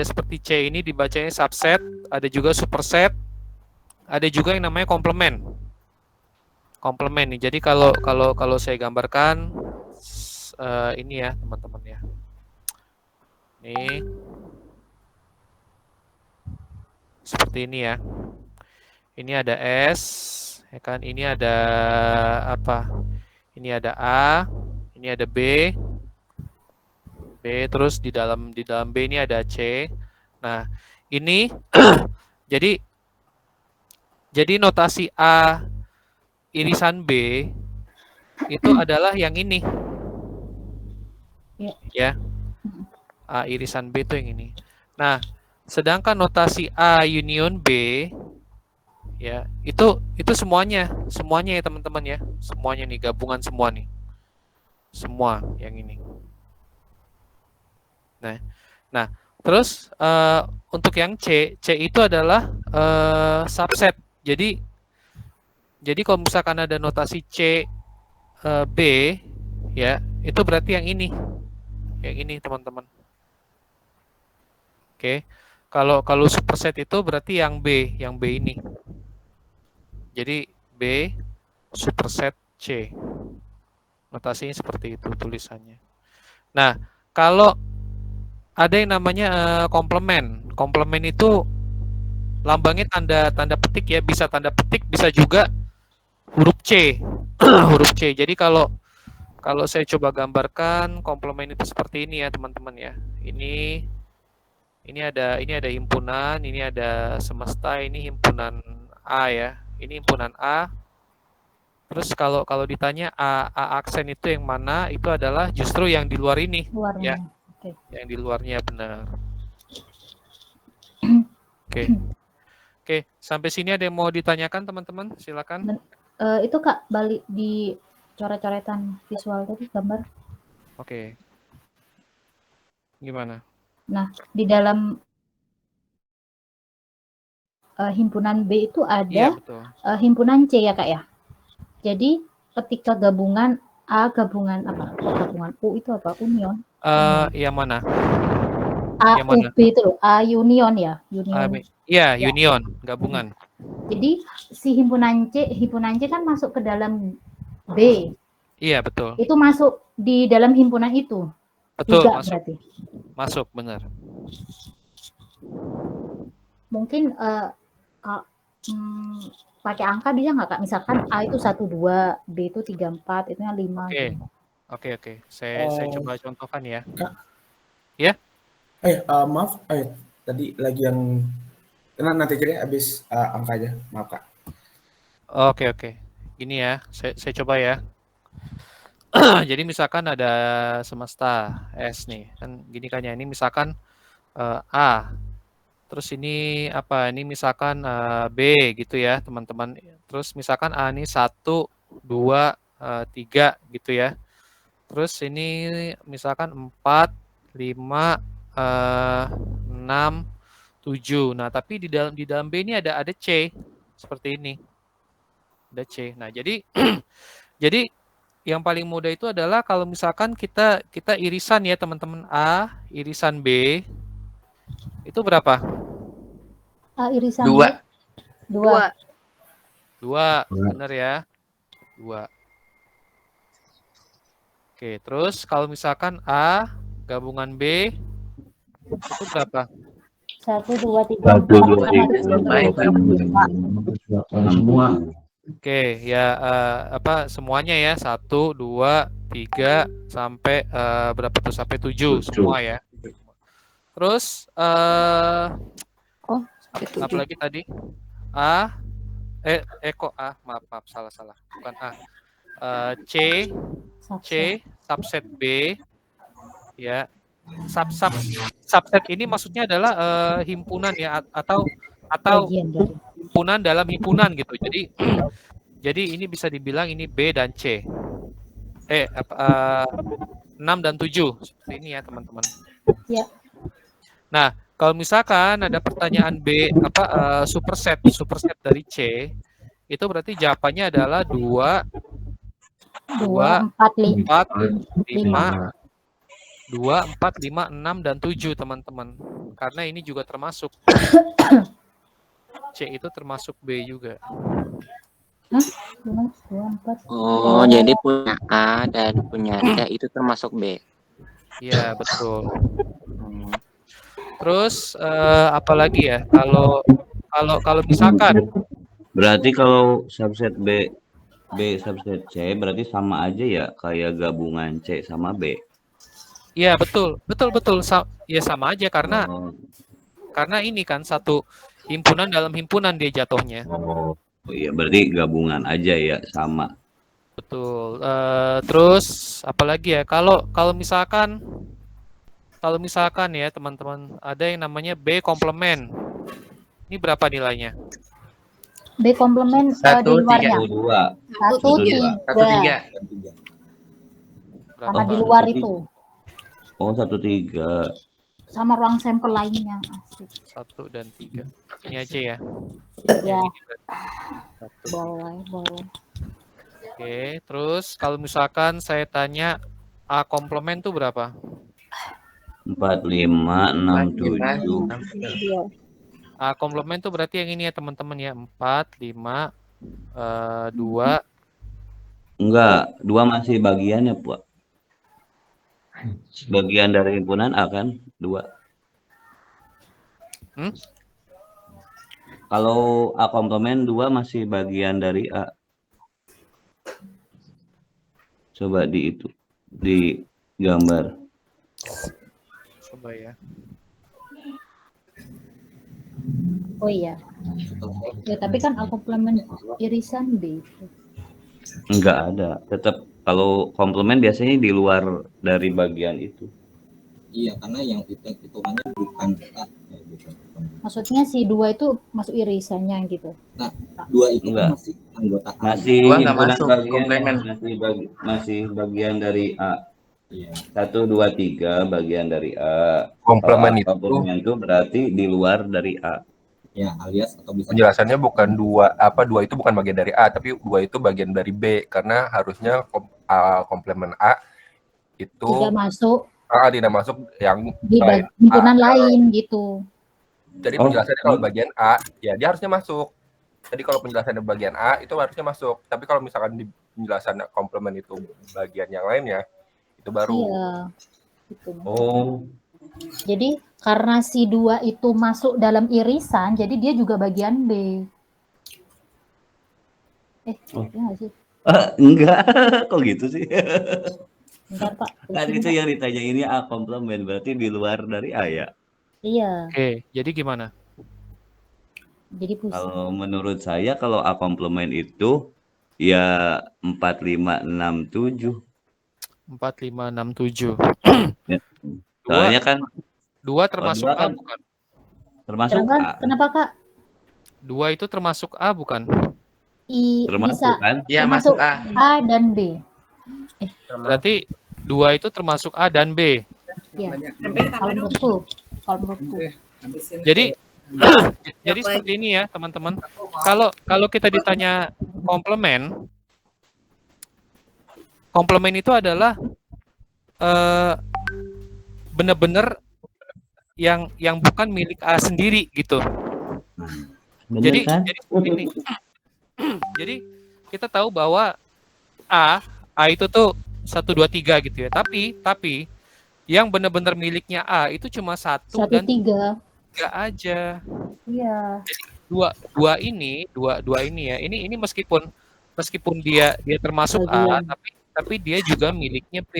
seperti C ini dibacanya subset, ada juga superset, ada juga yang namanya komplement. Komplement nih. Jadi kalau saya gambarkan ini ya, teman-teman ya. Nih. Seperti ini ya. Ini ada S, ya kan? Ini ada apa? Ini ada A, ini ada B, terus di dalam B ini ada C. Nah, ini jadi notasi A irisan B itu adalah yang ini. Ya. A irisan B itu yang ini. Nah, sedangkan notasi A union B ya, itu semuanya ya teman-teman ya. Semuanya nih, gabungan semua nih. Semua yang ini. Nah, terus untuk yang C itu adalah subset. Jadi kalau misalkan ada notasi C B ya, itu berarti yang ini. Yang ini, teman-teman. Oke. Kalau superset itu berarti yang B ini. Jadi B superset C. Notasinya seperti itu tulisannya. Nah, kalau ada yang namanya komplement. Komplement itu lambangnya tanda petik ya, bisa tanda petik, bisa juga huruf C. Huruf C. Jadi kalau saya coba gambarkan komplement itu seperti ini ya, teman-teman ya. Ini ada himpunan, ini ada semesta, ini himpunan A ya. Ini himpunan A. Terus kalau ditanya A aksen itu yang mana? Itu adalah justru yang di luar ini. Luarnya. Ya. Okay. Yang di luarnya, benar. Oke, sampai sini ada yang mau ditanyakan, teman-teman? Silakan. Itu Kak, balik di coret-coretan visual tadi gambar. Oke. Gimana? Nah, di dalam himpunan B itu ada himpunan C ya Kak ya. Jadi ketika gabungan A gabungan apa? Gabungan U itu apa? Union. Yang mana? A U B itu loh. A union ya. Union. Iya, union, gabungan. Jadi si himpunan C kan masuk ke dalam B. Iya, betul. Itu masuk di dalam himpunan itu. Betul, juga, masuk. Berarti. Masuk, benar. Mungkin pakai angka bisa nggak Kak? Misalkan A itu 1, 2, B itu 3, 4, itu yang 5. Oke. Saya coba contohkan ya. Kak? Ya? Maaf, tadi lagi yang nanti aja deh habis angka aja, maaf Kak. Oke. Ini ya, saya coba ya. Jadi misalkan ada semesta S nih, kan gini kan ya. Ini misalkan A. Terus ini apa? Ini misalkan B gitu ya, teman-teman. Terus misalkan A ini 1, 2, 3 gitu ya. Terus ini misalkan 4, 5, 6, 7. Nah, tapi di dalam B ini ada C seperti ini. Ada C. Nah, jadi jadi yang paling mudah itu adalah kalau misalkan kita irisan ya, teman-teman. A irisan B itu berapa? A irisan 2. B 2. 2, benar ya. 2. Oke, terus kalau misalkan A gabungan B itu berapa? 1, 2, 3, 4, 5, 6, 7, 8, 9, 10. Semua. Oke, ya apa semuanya ya 1, 2, 3 sampai berapa tuh sampai 7 semua ya. Terus Oh, sampai 7. apalagi tadi? Kok A, maaf salah. Bukan A. C subset B ya. Subset ini maksudnya adalah himpunan ya atau Bagian dari. himpunan dalam himpunan gitu. Jadi ini bisa dibilang ini B dan C. 6 dan 7 seperti ini ya teman-teman. Ya. Nah, kalau misalkan ada pertanyaan B superset dari C, itu berarti jawabannya adalah 2 4, 5 2, 4, 5, 6 dan 7 teman-teman. Karena ini juga termasuk C itu termasuk B juga. Oh, jadi punya A dan punya C itu termasuk B. Iya, betul. Terus apalagi ya? Kalau misalkan Berarti kalau subset B subset C berarti sama aja ya kayak gabungan C sama B. iya, betul. Ya sama aja karena ini kan satu himpunan dalam himpunan dia jatuhnya. Oh iya, berarti gabungan aja ya, sama. Betul. Terus apalagi ya? Kalau misalkan ya teman-teman ada yang namanya B komplement. Ini berapa nilainya? B komplement di 1, 3, luarnya. 1, 3. Sama di luar itu. Oh, 1, 3. Sama ruang sampel lainnya. Asik. 1 dan 3. Ini aja ya. Ya. Boleh. Oke, terus kalau misalkan saya tanya A komplement tuh berapa? 4, 5, 6, 7. A komplement tuh berarti yang ini ya teman-teman ya. 4, 5, 2. Enggak, 2 masih bagiannya, Pak. Bagian dari himpunan A kan? 2. Kalau A komplement 2 masih bagian dari A. Coba di gambar. Coba ya. Oh iya. Ya tapi kan A komplement irisan B. Enggak ada. Tetap kalau komplement biasanya di luar dari bagian itu. Iya, karena yang hitungannya bukan A. Maksudnya si 2 itu masuk irisannya gitu. Nah, 2 itu enggak. masih anggota A. Masih Dua nggak himpunan masuk, bagian, komplement. masih bagian dari A. Iya. 1, 2, 3 bagian dari A. Komplement Kalau komplement itu berarti di luar dari A. Ya, alias atau bisa Penjelasannya bukan 2 itu bukan bagian dari A, tapi 2 itu bagian dari B, karena harusnya komplement A itu Tidak masuk tidak masuk yang di lain. himpunan lain gitu. Jadi penjelasannya kalau bagian A, ya dia harusnya masuk. Jadi kalau penjelasannya bagian A itu harusnya masuk. Tapi kalau misalkan di penjelasan komplement itu bagian yang lainnya, itu baru. Iya. Gitu. Oh. Jadi karena si 2 itu masuk dalam irisan, jadi dia juga bagian B. Iya nggak sih? Enggak, kok gitu sih? Bentar, Pak. Kan itu yang ditanya ini A komplement, berarti di luar dari A ya? Iya. Oke, jadi gimana? Jadi pusing. Kalau menurut saya kalau A komplement itu ya 4, 5, 6, 7. 4, 5, 6, 7. Soalnya kan 2 termasuk dua A kan bukan? termasuk A. Kenapa, Kak? 2 itu termasuk A bukan? Termasuk Bisa. kan? Ya, Termasuk masuk A. A dan B. Berarti 2 itu termasuk A dan B. Iya. Kalau menurutku. Jadi jadi seperti ini ya teman-teman. Kalau kita ditanya komplement itu adalah benar-benar yang bukan milik A sendiri gitu. Bener Jadi kan? seperti ini. Jadi kita tahu bahwa A itu tuh 1, 2, 3 gitu ya. Tapi yang benar-benar miliknya A itu cuma 1 dan 3 aja. Iya. dua ini ya. Ini meskipun dia termasuk A, Bagian. tapi dia juga miliknya B.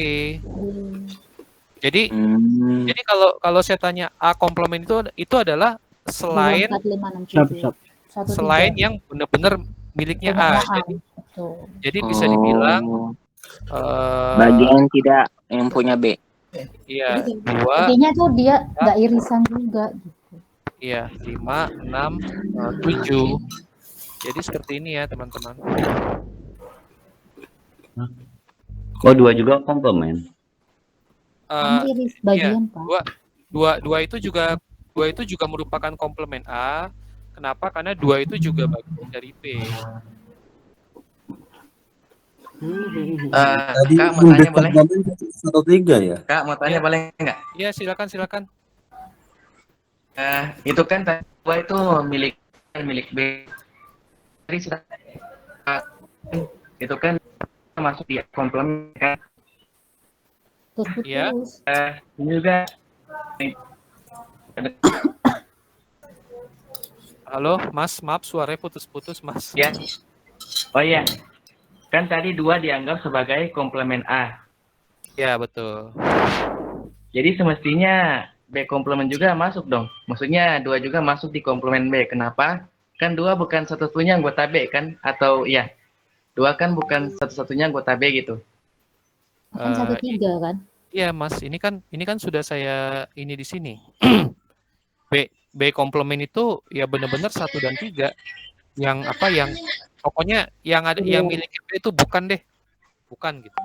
Jadi Hmm. jadi kalau saya tanya A komplement itu adalah selain 4, 5, 6, 7. 1, selain 3. yang benar-benar miliknya A. Punyanya A. Jadi Betul. jadi bisa dibilang Bagian tidak yang punya B. iya, 2 Intinya tuh dia nggak irisan juga gitu. iya, 5, 6, 7. Jadi seperti ini ya, teman-teman. Oh, 2 juga komplement. Kamu iris Iya, bagian, Pak. dua itu juga merupakan komplement A. Kenapa? Karena 2 itu juga bagian dari B. Kak, mau tanya boleh? 1-3 ya? Kak, mau tanya boleh nggak? Iya, silakan. Itu kan dua itu milik B. Jadi itu kan masuk di komplement kan? Iya. Ini juga. Halo, Mas, maaf suaranya putus-putus, Mas. Ya. Oh iya. Kan tadi 2 dianggap sebagai komplement A. Ya, betul. Jadi semestinya B komplement juga masuk dong. Maksudnya 2 juga masuk di komplement B. Kenapa? Kan 2 bukan satu-satunya anggota B kan? Atau ya, 2 kan bukan satu-satunya anggota B gitu. Kan 1, 3 kan? Iya, Mas. Ini kan sudah saya ini di sini. B komplement itu ya benar-benar 1 dan 3. Yang pokoknya yang ada yang milik B itu bukan deh. Bukan gitu.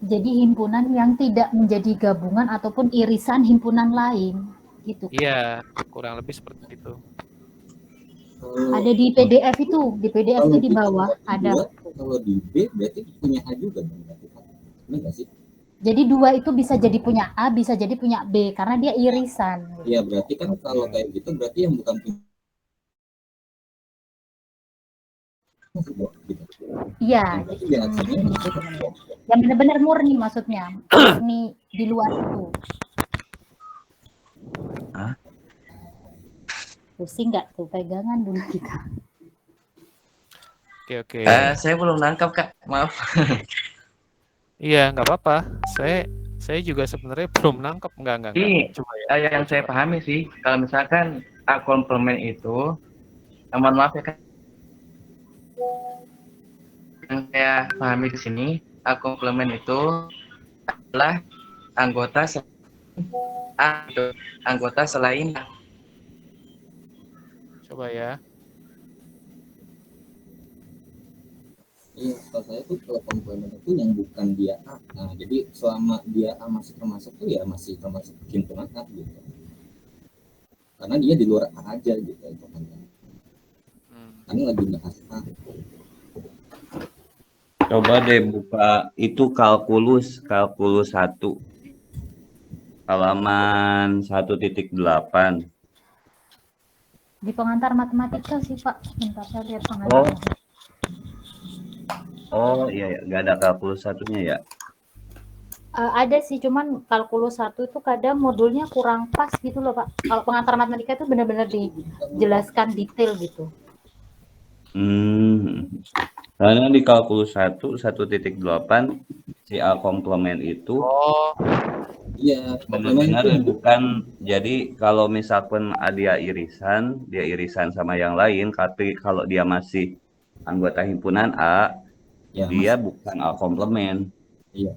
Jadi himpunan yang tidak menjadi gabungan ataupun irisan himpunan lain gitu. Iya, kurang lebih seperti itu. Ada di PDF itu, di PDF itu di bawah ada. Kalau di B berarti punya A juga dong. Benar nggak sih? Jadi 2 itu bisa jadi punya A, bisa jadi punya B karena dia irisan. Iya, berarti kan kalau kayak gitu berarti yang bukan punya. Iya. Yang benar-benar murni maksudnya, murni di luar itu. Pusing nggak tuh pegangan dulu kita. Oke. Saya belum nangkap Kak, maaf. Iya, nggak apa-apa. Saya juga sebenarnya belum nangkep. Enggak. Ini Coba ya. yang saya pahami sih, kalau misalkan A komplement itu, mohon maaf ya Kak. Yang saya pahami di sini, A komplement itu adalah anggota A itu, anggota selain A. Coba ya. Iya, kalau saya tuh kalau komplement itu yang bukan dia A. Nah, jadi selama dia A masih termasuk tuh ya masih termasuk himpunan A gitu. Karena dia di luar A aja gitu itu kan. Kami lagi bahas A. Coba deh buka itu kalkulus 1. Halaman 1.8. Di pengantar matematika sih Pak. Bentar saya lihat pengantar. Oh iya, nggak ada kalkulus 1-nya ya? Ada sih, cuman kalkulus 1 itu kadang modulnya kurang pas gitu loh Pak. Kalau pengantar matematika itu benar-benar dijelaskan detail gitu. Karena di kalkulus 1.8 si A komplement itu iya benar-benar bukan. Jadi kalau misalkan dia irisan sama yang lain, tapi kalau dia masih anggota himpunan A, ya, dia bukan A komplement. Iya,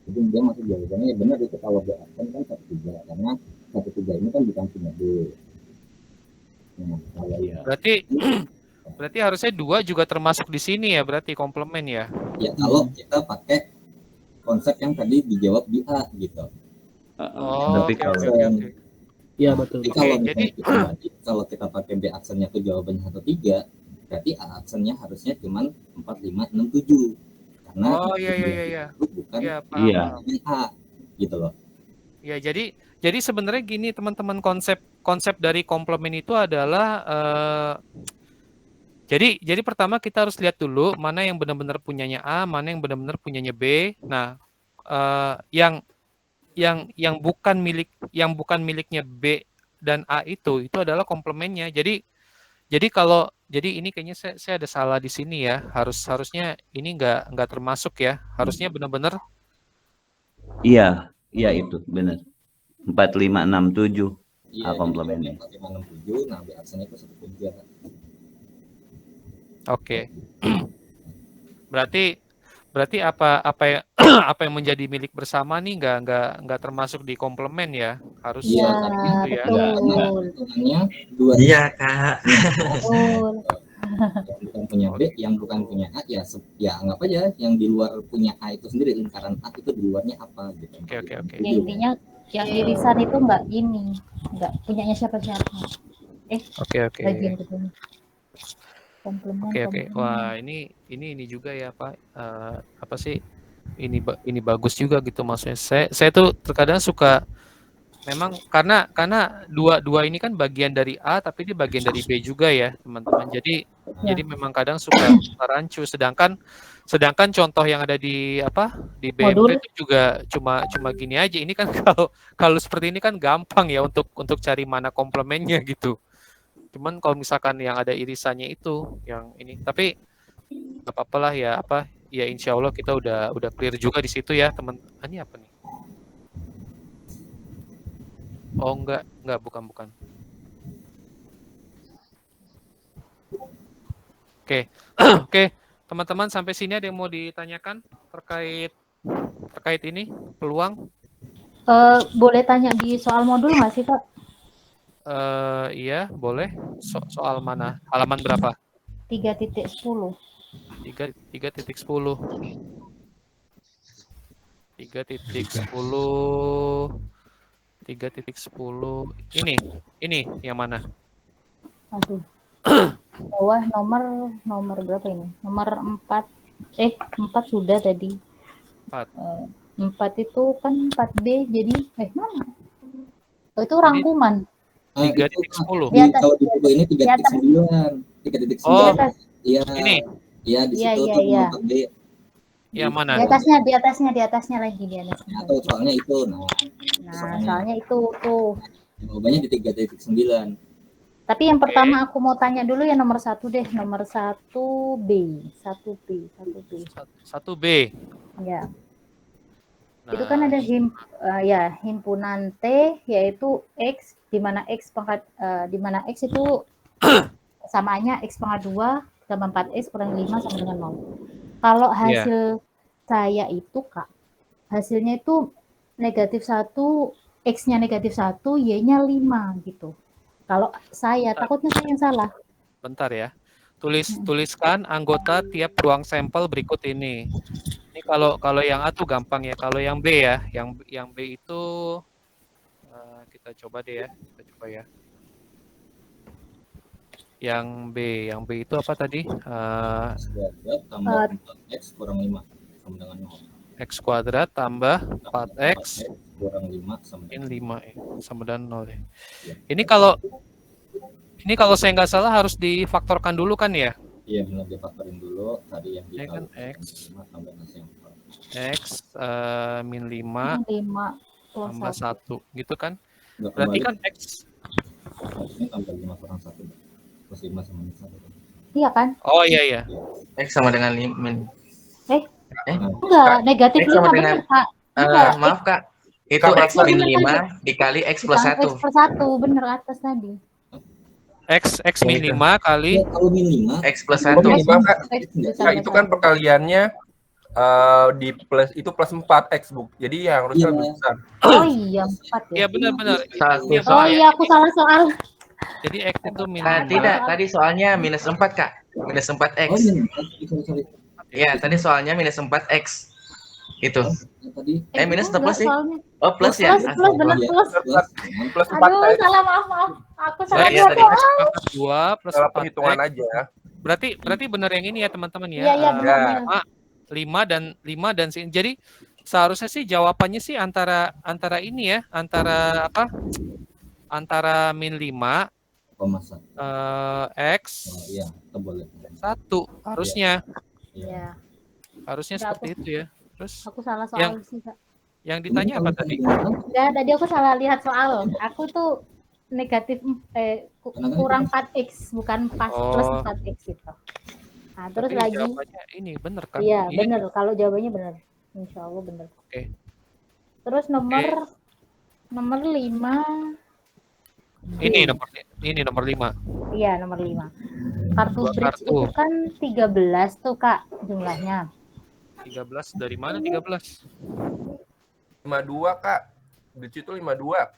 jadi dia masuk jawabannya benar itu kalau B absen kan 1-3 karena 1-3 ini kan bukan punya B. Nah, kalau Berarti harusnya 2 juga termasuk di sini ya, berarti komplement ya. Ya kalau kita pakai konsep yang tadi dijawab di A gitu. Oke. Iya betul. Jadi kalau kita pakai B aksennya tuh jawabannya 1-3, berarti A aksennya harusnya cuma 4, 5, 6, 7. Karena iya. bukan Paham. A gitu loh. Ya, jadi sebenarnya gini teman-teman, konsep dari komplement itu adalah jadi pertama kita harus lihat dulu mana yang benar-benar punyanya A, mana yang benar-benar punyanya B. Nah, yang yang bukan miliknya B dan A itu adalah komplemennya. Jadi ini kayaknya saya ada salah di sini ya. Harusnya ini nggak termasuk ya. Harusnya benar-benar Iya, iya itu benar. 4567 Iya, jadi komplemennya. 4567, nah B aksennya itu 13. Oke. Berarti apa yang menjadi milik bersama nih nggak termasuk di komplement ya? Harus Iya, gitu ya. betul. Hitungannya dua. Iya, Kak. Betul. Yang bukan punya B, yang bukan punya A, ya anggap aja yang di luar punya A itu sendiri, lingkaran A itu di luarnya apa gitu. Oke. Ya intinya yang irisan itu nggak punyanya siapa-siapa. Oke. Bagian kedua. Komplement. Oke. Wah, ini juga ya, Pak. Apa sih? Ini bagus juga gitu maksudnya. Saya tuh terkadang suka memang karena dua ini kan bagian dari A tapi dia bagian dari B juga ya, teman-teman. Jadi memang kadang suka rancu, sedangkan contoh yang ada di BMP itu juga cuma gini aja. Ini kan kalau seperti ini kan gampang ya untuk cari mana komplemennya gitu. Cuman kalau misalkan yang ada irisannya itu yang ini, tapi nggak apa-apa lah ya, insya Allah kita udah clear juga di situ ya, teman. Ini apa nih? Oh enggak, bukan. Oke, teman-teman, sampai sini ada yang mau ditanyakan terkait ini peluang? Boleh tanya di soal modul nggak sih, Pak? Iya, boleh. Soal mana? Halaman berapa? 3.10. 3.10. Ini yang mana? Aduh. Bawah nomor berapa ini? Nomor 4. 4 sudah tadi. 4 itu kan 4B, jadi mana? Oh, itu rangkuman. 3.10. Kalau di buku ini 3.9. 3.9. Oh, iya. Ini. Iya, di situ tuh nomor 4B. Yang mana? Di atasnya lagi di atasnya. Atau soalnya itu. Soalnya itu tuh. Jawabannya di 3.9. Tapi yang pertama aku mau tanya dulu ya nomor 1 deh, nomor 1B. Ya. Nah, itu kan ada himpunan T yaitu X, di mana X itu samanya X pangkat 2 tambah 4X kurang 5 sama dengan 0. Kalau hasil saya itu, Kak, hasilnya itu negatif 1, X-nya negatif 1, Y-nya 5 gitu. Kalau saya, takutnya saya yang salah. Bentar ya. Tuliskan anggota tiap ruang sampel berikut ini. Ini kalau yang A tuh gampang ya. Kalau yang B ya, yang B itu kita coba deh ya. Yang B itu apa tadi? Tambah X kurang 5 sama dengan 0. X kuadrat tambah 4X kurang 5 sama dengan 0 ya. Ini kalau saya nggak salah harus difaktorkan dulu kan ya? Iya, benar, difaktorin dulu tadi yang ini kan X tambah nasi yang X min 5 tambah 1 gitu kan? Berarti kan X ini tambah 5 kurang 1 plus 5 sama dengan 1. Iya kan? Oh iya. X sama dengan min. Enggak, negatif X sama 5 dengan maaf Kak, itu X min 5 dikali X plus 1. X plus 1, bener atas tadi. X min 5 kali kalau min 5 X plus 1. Nah, itu kan perkaliannya di plus itu plus 4X, Bu. Jadi yang harusnya lebih besar. Oh iya, 4 ya. Iya benar. Oh iya, aku salah soal. Jadi X itu min 5. Tidak, tadi soalnya minus 4 Kak. Minus 4X. Iya, tadi soalnya minus 4X. Itu. Minus atau plus sih? Oh, plus ya. Plus benar plus. Plus 4X. Aduh, salah, maaf. Aku salah Tadi X pangkat 2 plus Dalam 4X. perhitungan aja. Berarti benar yang ini ya, teman-teman ya. Iya, benar. 5 dan jadi seharusnya sih jawabannya sih antara ini ya, antara min 5 X 1 harusnya. Iya. Harusnya seperti itu ya. Terus aku salah soal sih, Kak. Yang ditanya apa tadi? Enggak, tadi aku salah lihat soal. Aku tuh negatif kurang 4x, bukan pas plus 4x gitu. Nah, terus Tapi lagi jawabannya ini bener kan? iya, Ini bener. Kalau jawabannya bener. Insya Allah bener. Oke. Terus nomor 5. Ini nomor 5. Iya, nomor 5. Kartu Dua bridge kartu. itu kan 13 tuh, Kak, jumlahnya. 13 dari mana 13? 52, Kak. Bridge itu 52.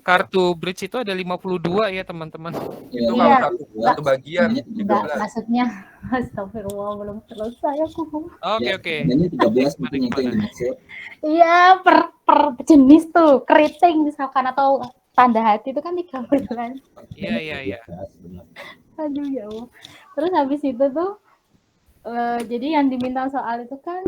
Kartu bridge itu ada 52 ya, teman-teman. Itu Iya. kalau satu bagian Enggak, 13. maksudnya astagfirullah, belum selesai aku. Oke. Sebenarnya 13 mungkin itu yang dimaksud. Iya, per jenis tuh, keriting misalkan atau tanda hati itu kan 13. Iya. Aduh ya Allah. Terus habis itu tuh jadi yang diminta soal itu kan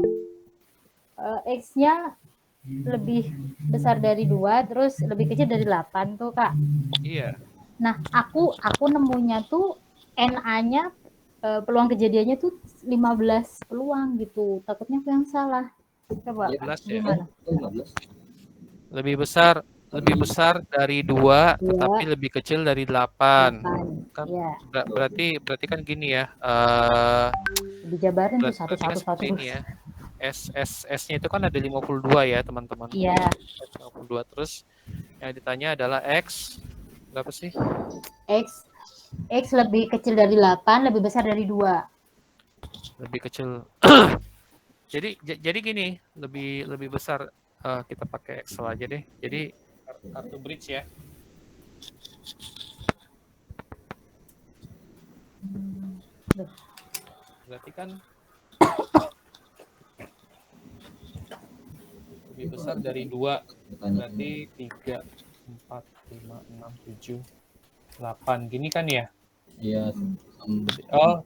X-nya lebih besar dari 2, terus lebih kecil dari 8 tuh, Kak. Iya. Nah, aku nemunya tuh NA-nya peluang kejadiannya tuh 15 peluang gitu. Takutnya aku yang salah. Coba 15 ya. gimana? Lebih besar dari 2 tetapi lebih kecil dari 8. Kan Iya. berarti kan gini ya. Dijabarin tuh Berarti kan satu-satu seperti terus. ini ya. S-nya itu kan ada 52 ya, teman-teman. Iya. 52 terus yang ditanya adalah X berapa sih? X lebih kecil dari 8, lebih besar dari 2. Lebih kecil. jadi gini, lebih besar, kita pakai Excel aja deh. Jadi kartu bridge ya. Berarti kan lebih besar dari 2. Berarti 3, 4, 5, 6, 7, 8. Gini kan ya? Iya. Oh,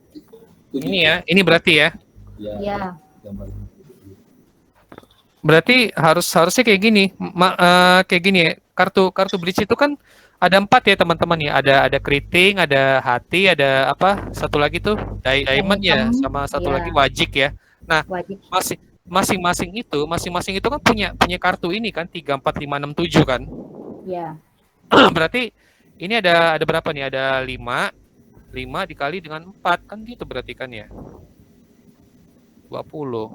ini ya. Ini berarti ya. Iya. Berarti harusnya kayak gini. Kayak gini ya. Kartu bridge itu kan ada 4 ya, teman-teman ya. Ada keriting, ada hati, ada apa? Satu lagi tuh diamond ya, sama satu lagi wajik ya. Nah, masing-masing itu kan punya kartu ini kan 3, 4, 5, 6, 7 kan. Iya. Berarti ini ada berapa nih? Ada 5 dikali dengan 4 kan gitu berarti kan ya. 20.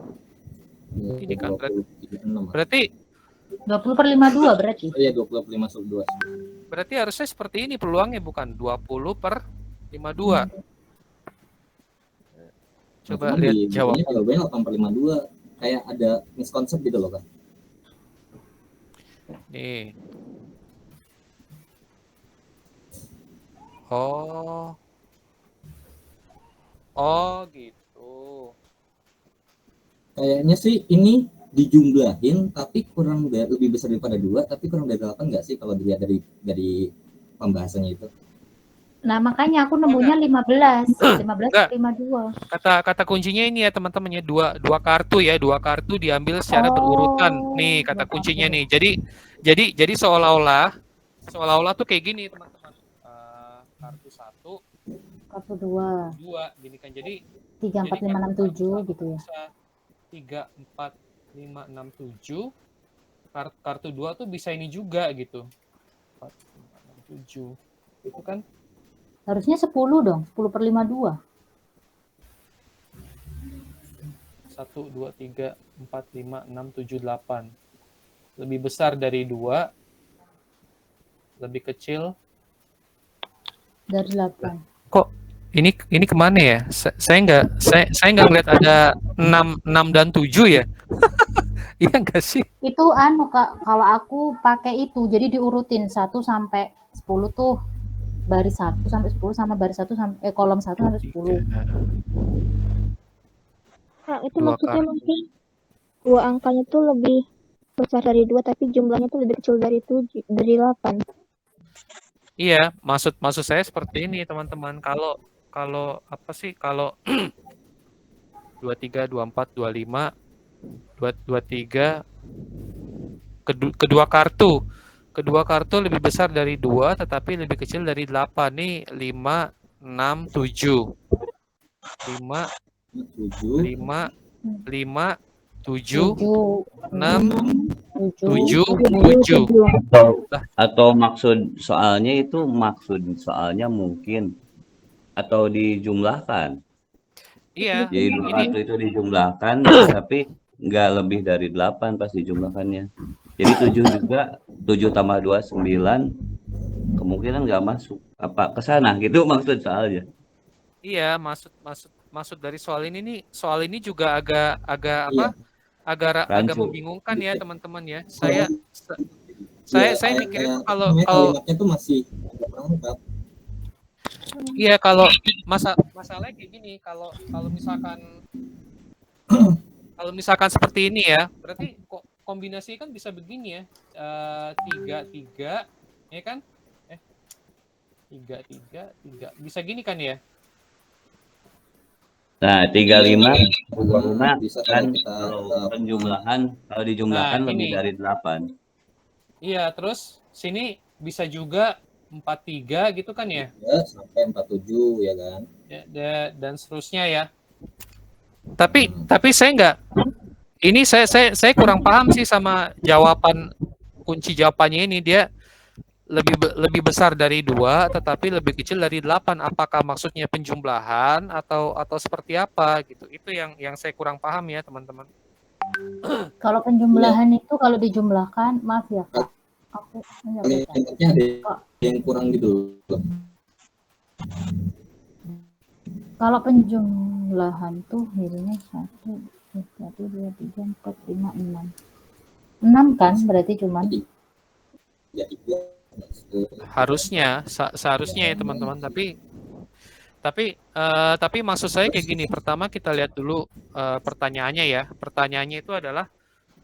Ini kan berarti 20/52 berarti. Iya, 20 masuk 2. Berarti harusnya seperti ini peluangnya, bukan 20/52. Coba lihat jawab. Kalau gue 8/52 kayak ada miskonsep gitu loh, Kak. Nih. Oh gitu. Kayaknya sih ini dijumlahin tapi kurang lebih besar daripada 2 tapi kurang dari 8 nggak sih kalau dilihat dari pembahasannya itu. Nah, makanya aku nemunya 15 52. Kata kuncinya ini ya, teman-teman ya, dua kartu ya, 2 kartu diambil secara berurutan. Nih kata kuncinya nih. Jadi seolah-olah tuh kayak gini, teman-teman. Kartu 1, kartu 2 gini kan. Jadi 3, 4, 5, 6, 7 gitu ya. 3, 4, 5, 6, 7. Kartu 2 tuh bisa ini juga gitu. 4, 5, 6, 7. Itu kan Harusnya 10 dong, 10/52. 1, 2, 3, 4, 5, 6, 7, 8. Lebih besar dari 2. Lebih kecil dari 8. Kok ini kemana ya? Saya nggak ngeliat ada 6 dan 7 ya. Iya nggak sih? Itu Kak, kalau aku pakai itu, jadi diurutin 1 sampai 10 tuh. Baris 1 sampai 10 sama baris 1 sampai kolom 1 sampai 10. Kak, itu maksudnya mungkin 2 angkanya tuh lebih besar dari 2 tapi jumlahnya tuh lebih kecil dari 8. Iya, maksud saya seperti ini, teman-teman. Kalau apa sih? Kalau 23, 24, 25, 23 kedua kartu lebih besar dari 2 tetapi lebih kecil dari 8. Nih 5, 6, 7. 5, 7, 6, 8. 7, 7. Atau maksud soalnya mungkin atau dijumlahkan. Iya, Jadi ini 2 itu dijumlahkan tapi nggak lebih dari 8 pas dijumlahkannya. Jadi 7 juga, 7 tambah 2 9, kemungkinan nggak masuk. Apa ke sana gitu maksud soalnya. iya maksud dari soal ini nih, soal ini juga agak Iya. agak Rancu. membingungkan ya teman-teman ya. Iya, Saya mikirnya tuh kalau kalimatnya tuh masih agak kurang lengkap. iya kalau masalahnya kayak gini, kalau misalkan seperti ini ya, berarti kok kombinasi kan bisa begini ya, 3 3 ya kan, 3 3 3 bisa gini kan ya. Nah, 35 Bisa kan kalau kalau dijumlahkan Nah, lebih ini. dari 8. Iya, terus sini bisa juga 43 gitu kan ya. Ya, sampai 47 ya kan. Dan seterusnya ya. Tapi saya nggak, ini saya kurang paham sih sama kunci jawabannya ini. Dia lebih besar dari 2 tetapi lebih kecil dari 8. Apakah maksudnya penjumlahan atau seperti apa gitu. Itu yang saya kurang paham ya, teman-teman. Kalau penjumlahan itu kalau dijumlahkan, maaf ya Kak, aku nggak baca. Kalimatnya ada yang kurang gitu. Kalau penjumlahan tuh ini 1, 2, 3, 4, 5, 6. 6 kan berarti cuman. Ya, Harusnya seharusnya ya teman-teman, tapi maksud saya kayak gini. Pertama kita lihat dulu pertanyaannya ya. Pertanyaannya itu adalah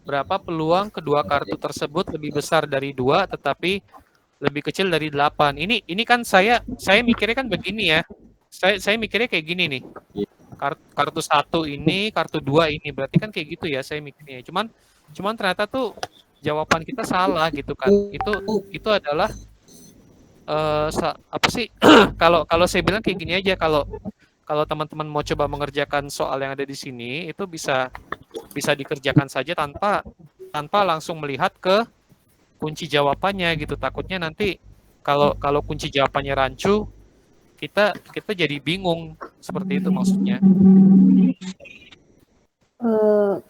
berapa peluang kedua kartu tersebut lebih besar dari 2 tetapi lebih kecil dari 8. Ini kan saya mikirnya kan begini ya. Saya mikirnya kayak gini nih. Kartu 1 ini, kartu 2 ini, berarti kan kayak gitu ya saya mikirnya. Cuman ternyata tuh jawaban kita salah gitu kan. Itu adalah apa sih? kalau saya bilang kayak gini aja, kalau teman-teman mau coba mengerjakan soal yang ada di sini itu bisa dikerjakan saja tanpa langsung melihat ke kunci jawabannya gitu. Takutnya nanti kalau kunci jawabannya rancu, kita jadi bingung, seperti itu maksudnya.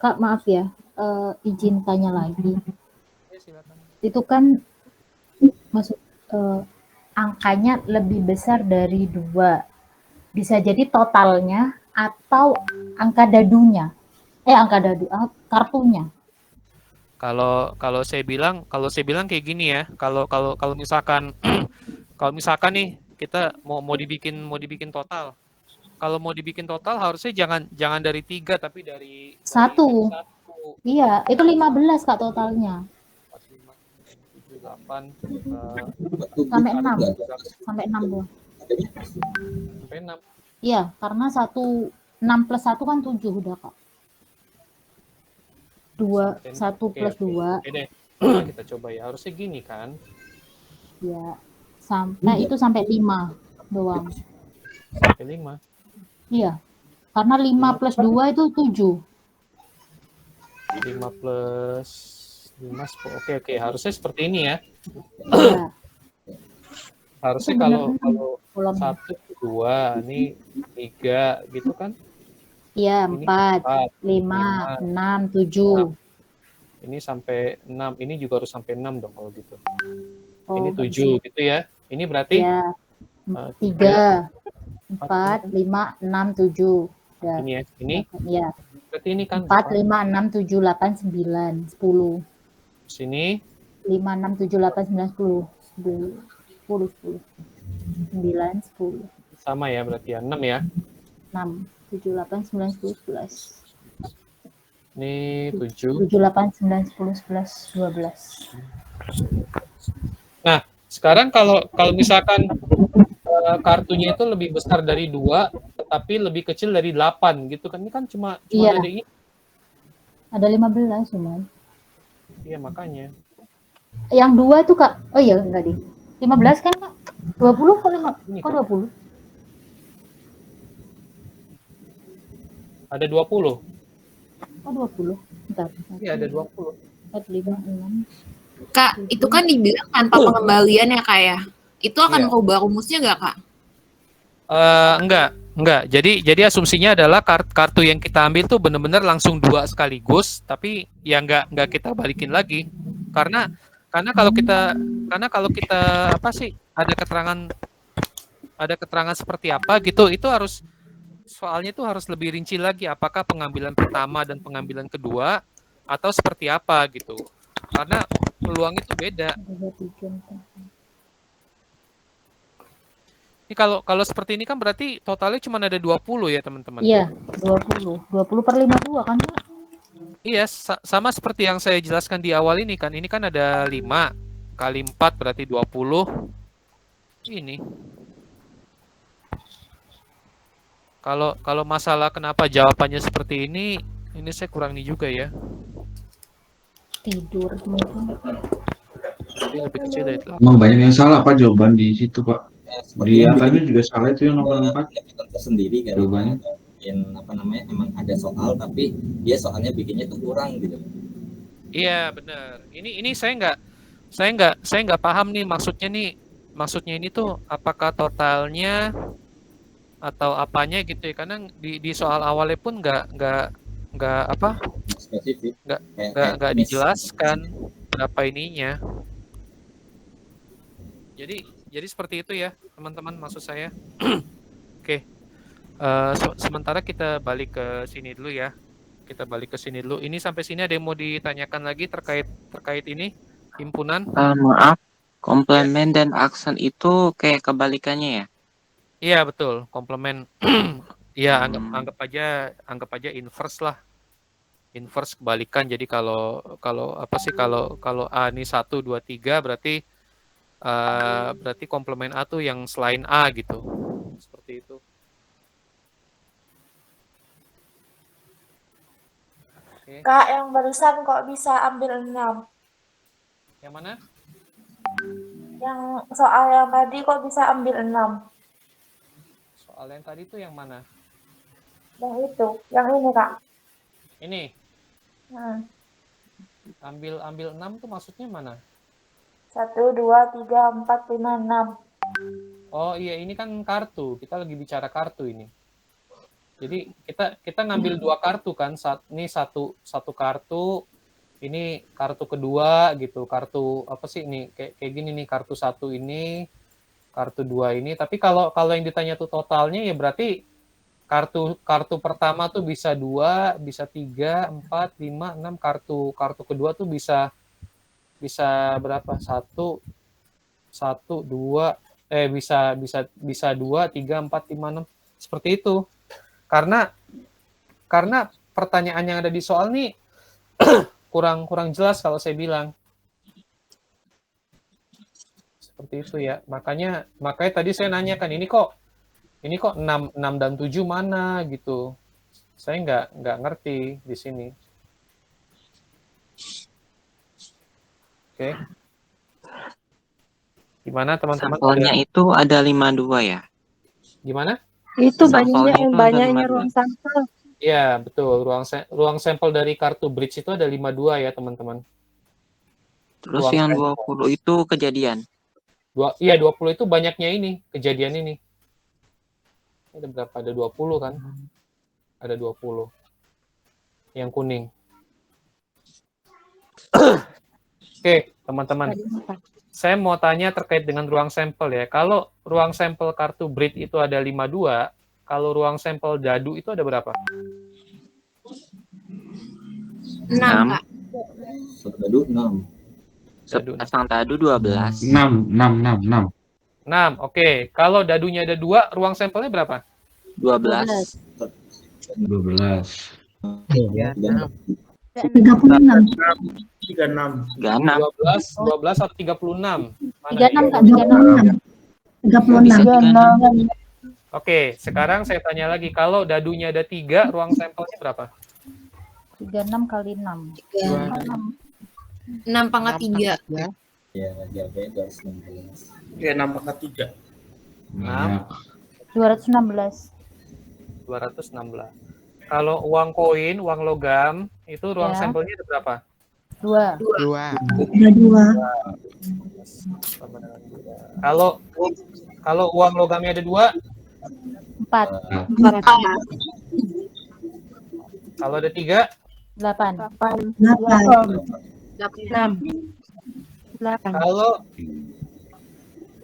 Kak maaf ya, izin tanya lagi. Itu kan maksud angkanya lebih besar dari 2. Bisa jadi totalnya atau angka dadunya. Kartunya. Kalau saya bilang kayak gini ya. Kalau misalkan nih kita mau dibikin total. Kalau mau dibikin total harusnya jangan dari 3 tapi dari 1. Iya, itu 15 Kak totalnya. 8 sampai 6. Sampai 6 doang. Sampai 6. Iya, karena 6 plus 1 kan 7 udah Kak. 1 plus 2. Oke deh. Kita coba ya. Harusnya gini kan? Ya. Itu sampai 5 doang. Sampai 5. Iya. Karena 5 plus 2 itu 7. 5 plus 5, oke. Harusnya seperti ini ya. Iya. Harusnya kalau 1, 2, ini 3 gitu kan? Iya, 4, 5, 6, 7. Ini sampai 6, ini juga harus sampai 6 dong kalau gitu. Oh, ini 7 gitu ya. Ini berarti ya, 3, 4, 5, 6, 7. Udah. Ini ya, ini. Iya. Berarti ini kan 4, 5, 6, 7, 8, 9, 10. Sini 5, 6, 7, 8, 9, 10. 10. 9, 10. Sama ya berarti ya, 6 ya. 6, 7, 8, 9, 10, 11. Ini 7. 7, 8, 9, 10, 11, 12. Nah, sekarang kalau misalkan kartunya itu lebih besar dari 2, tetapi lebih kecil dari 8 gitu kan. Ini kan cuma Iya. ada ini. Ada 15 cuman. Iya, makanya. Yang 2 tuh Kak. Oh iya, enggak deh. 15 kan Kak? 20 kok 5? Kok 20? Ada 20. Oh 20. Bentar. Iya, ada 20. 4, 5, 6. Kak, itu kan dibilang tanpa pengembalian ya Kak ya? Itu akan Iya. merubah rumusnya nggak Kak? Enggak. Jadi asumsinya adalah kartu yang kita ambil tuh benar-benar langsung 2 sekaligus, tapi ya enggak kita balikin lagi. Karena kalau kita apa sih ada keterangan seperti apa gitu, itu soalnya itu harus lebih rinci lagi apakah pengambilan pertama dan pengambilan kedua atau seperti apa gitu. Karena peluang itu beda. Ini kalau seperti ini kan berarti totalnya cuma ada 20 ya teman-teman. Iya, 20. 20/52 kan, Pak? Iya, sama seperti yang saya jelaskan di awal ini kan. Ini kan ada 5 kali 4 berarti 20. Ini. Kalau masalah kenapa jawabannya seperti ini saya kurang nih juga ya. Tidur mungkin. Lebih kecil dari itu. Emang banyak yang salah Pak jawaban di situ Pak. Di angkanya juga salah itu yang nomor 4. Tersendiri kan. Jawabannya. Apa namanya, emang ada soal tapi dia soalnya bikinnya tuh kurang gitu. Iya benar. Ini saya nggak paham nih maksudnya ini tuh apakah totalnya atau apanya gitu ya, karena di soal awalnya pun nggak apa spesifik, nggak dijelaskan berapa ininya. Jadi seperti itu ya teman-teman maksud saya. Oke. Sementara kita balik ke sini dulu ya. Ini sampai sini ada yang mau ditanyakan lagi terkait ini himpunan? Maaf, komplement dan aksen itu kayak kebalikannya ya? Iya betul, komplement. Iya anggap aja inverse lah. Inverse kebalikan. Jadi kalau A ini 1, 2, 3 berarti komplement A tuh yang selain A gitu. Seperti itu. Okay. Kak, yang barusan kok bisa ambil 6? Yang mana? Yang soal yang tadi kok bisa ambil 6? Soal yang tadi tuh yang mana? Yang itu, yang ini Kak. Ini. Ambil 6 tuh maksudnya mana? 1, 2, 3, 4, 5, 6. Oh iya, ini kan kartu. Kita lagi bicara kartu ini. Jadi kita ngambil 2 kartu kan. Ini satu kartu. Ini kartu kedua gitu. Kartu apa sih ini? Kayak gini nih, kartu 1 ini, kartu 2 ini. Tapi kalau yang ditanya tuh totalnya ya berarti kartu pertama tuh bisa 2, bisa 3, 4, 5, 6. Kartu kedua tuh bisa berapa? 1, 2 bisa 2, 3, 4, 5, 6. Seperti itu. Karena pertanyaan yang ada di soal nih kurang jelas kalau saya bilang. Seperti itu ya. Makanya tadi saya nanyakan ini kok 6 dan 7 mana gitu. Saya nggak ngerti di sini. Oke. Gimana teman-teman? Sampelnya itu ada 52 ya? Gimana? Itu Sampelnya itu banyaknya ada 52. ruang sampel. Ya, betul. Ruang sampel dari kartu bridge itu ada 52 ya, teman-teman. Terus Ruang yang sampel. 20 itu kejadian? Iya, 20 itu banyaknya ini, kejadian ini. Ada berapa? Ada 20 kan? Ada 20. Yang kuning. Oke, teman-teman. Saya mau tanya terkait dengan ruang sampel ya. Kalau ruang sampel kartu bridge itu ada 52, kalau ruang sampel dadu itu ada berapa? 6, Kak. Dadu 6. Sepasang dadu 12. 6. 6, oke. Kalau dadunya ada 2, ruang sampelnya berapa? 12. 12. 36. 12 atau 36? Mana 36 Kak, 36. Oke, sekarang saya tanya lagi, kalau dadunya ada 3, ruang sampelnya berapa? 36 kali 6. 6 pangkat 3. Ya, jaga itu harus 16. Ya, 6 pangkat 3. 216. 216. Kalau uang koin, uang logam, itu ruang Ya. sampelnya ada berapa? 2. 2. Ada 2. Kalau uang logamnya ada 2, 4. kalau ada 3, 8. 6.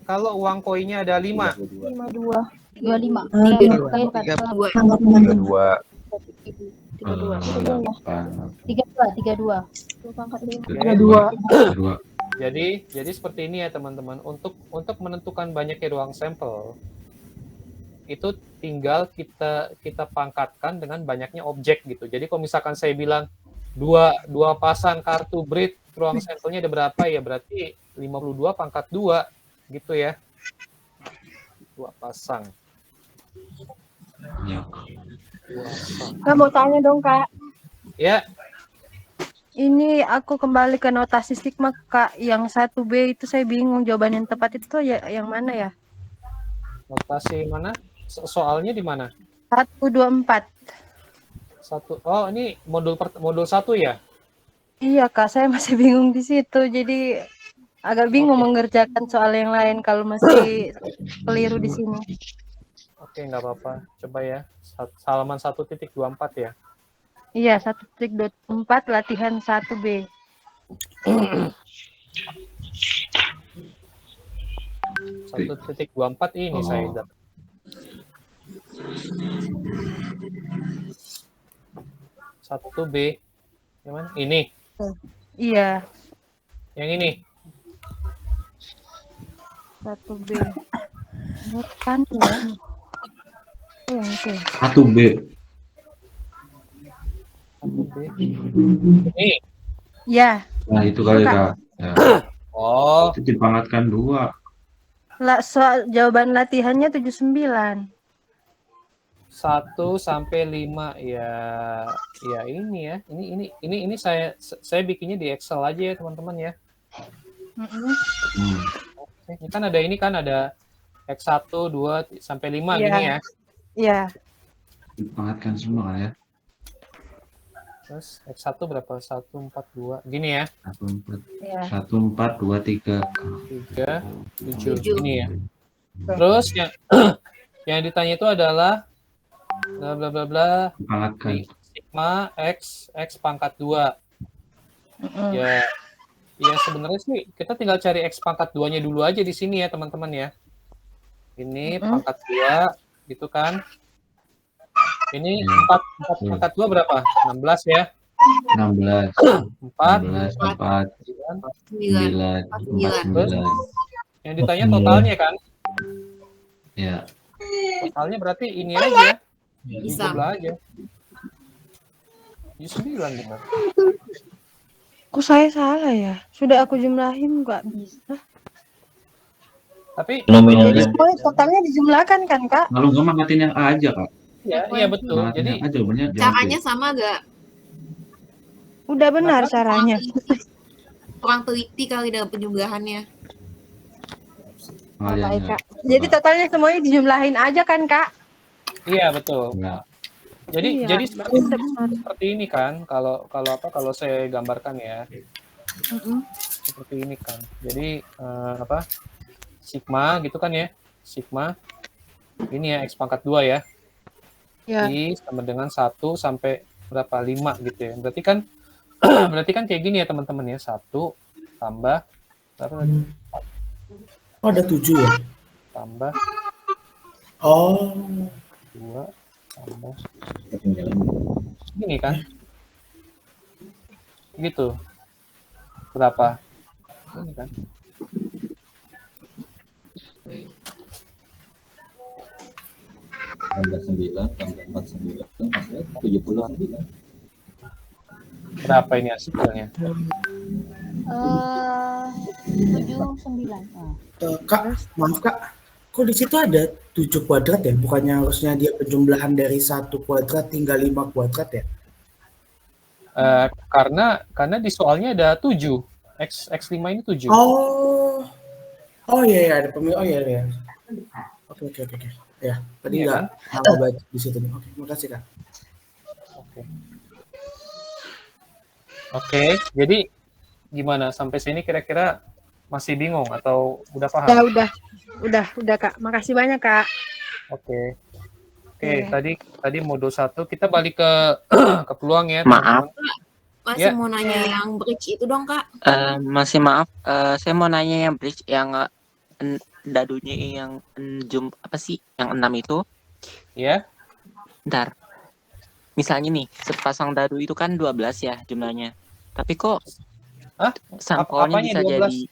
kalau uang koinnya ada 5, 52. 25. 32. 32. Jadi seperti ini ya teman-teman. Untuk menentukan banyaknya ruang sampel itu tinggal kita pangkatkan dengan banyaknya objek gitu. Jadi kalau misalkan saya bilang dua pasang kartu BRID, ruang sampelnya ada berapa ya? Berarti 52 pangkat 2 gitu ya. 2 pasang. Kak, mau tanya dong, Kak. Ya. Ini aku kembali ke notasi sigma, Kak. Yang 1B itu saya bingung jawaban yang tepat itu ya yang mana ya? Notasi mana? Soalnya di mana? 124. Oh, ini modul 1 ya? Iya, Kak. Saya masih bingung di situ. Jadi agak bingung mengerjakan soal yang lain kalau masih keliru di sini. Oke, nggak apa-apa. Coba ya. Halaman 1.24 ya. Iya, 1.24 latihan 1B. 1.24 ini saya dapat. Satu B, yang mana? Ini. Iya. Yang ini. 1B. Bukan ya. Yang itu. 1B. Ini. Ya. Nah, itu kali, Kak. Ya. Oh. Itu dipangkatkan 2. Soal jawaban latihannya 79. 1 sampai 5 ya ini ya. Ini saya bikinnya di Excel aja ya, teman-teman ya. Oke, ini kan ada X1, 2 sampai 5 gini ya. Iya. Dipangkatkan semua ya. Terus X1 berapa? 1, 4, 2. Gini ya. 1, 4, 2, 3. 3, 7. Gini ya. Terus yang ditanya itu adalah bla bla bla bla Dipangkatkan. sigma X pangkat 2. Ya sebenarnya sih kita tinggal cari X pangkat 2-nya dulu aja di sini ya, teman-teman ya. Ini pangkat 2 gitu kan. Ini 4 pangkat 2 berapa? 16 ya. 16. 4, 9. 49. Yang ditanya totalnya kan? Ya. Totalnya berarti ini aja. Bisa. Jumlah aja. 9 benar. Kok saya salah ya? Sudah aku jumlahin nggak bisa. Tapi jadi totalnya dijumlahkan kan, Kak? Kalau nggak mangkatin yang A aja, Kak. Iya betul. Jadi caranya sama gak? Udah benar caranya. Kurang teliti kali dalam penjumlahannya. Baik, Kak. Jadi totalnya semuanya dijumlahin aja kan, Kak? iya betul. Jadi Iya. jadi seperti ini kan kalau saya gambarkan ya. Seperti ini kan. Jadi sigma gitu kan ya. Sigma ini ya X pangkat 2 ya. Ya. I sama dengan 1 sampai berapa 5 gitu ya. Berarti kan kayak gini ya teman-teman ya. 1 tambah berapa lagi? Oh, ada 7 ya? Tambah Oh. 2 tambah gini kan? Gitu. Berapa? Ini kan. Tambah 9, tambah 49, hasilnya 79. Berapa ini hasilnya? 79. Kak, maaf Kak. Kok di situ ada 7 kuadrat ya? Bukannya harusnya dia penjumlahan dari 1 kuadrat hingga 5 kuadrat ya? Karena di soalnya ada 7. X5 ini 7. Oh. Oh iya ada pemilih. Oh iya. Oke. Ya, tadi Iya, nggak aku baca di situ. Oke, makasih Kak. Oke. Jadi gimana? Sampai sini kira-kira masih bingung atau udah paham? Udah Kak. Makasih banyak Kak. Oke. Oke. Tadi modul 1 kita balik ke ke peluang ya, Maaf. teman-teman. Masih Ya. mau nanya yang bridge itu dong, Kak. Masih maaf, saya mau nanya yang bridge yang dadunya yang apa sih? Yang 6 itu? Ya. Bentar. Misalnya nih, sepasang dadu itu kan 12 ya jumlahnya. Tapi kok sampelnya Apanya bisa 12? jadi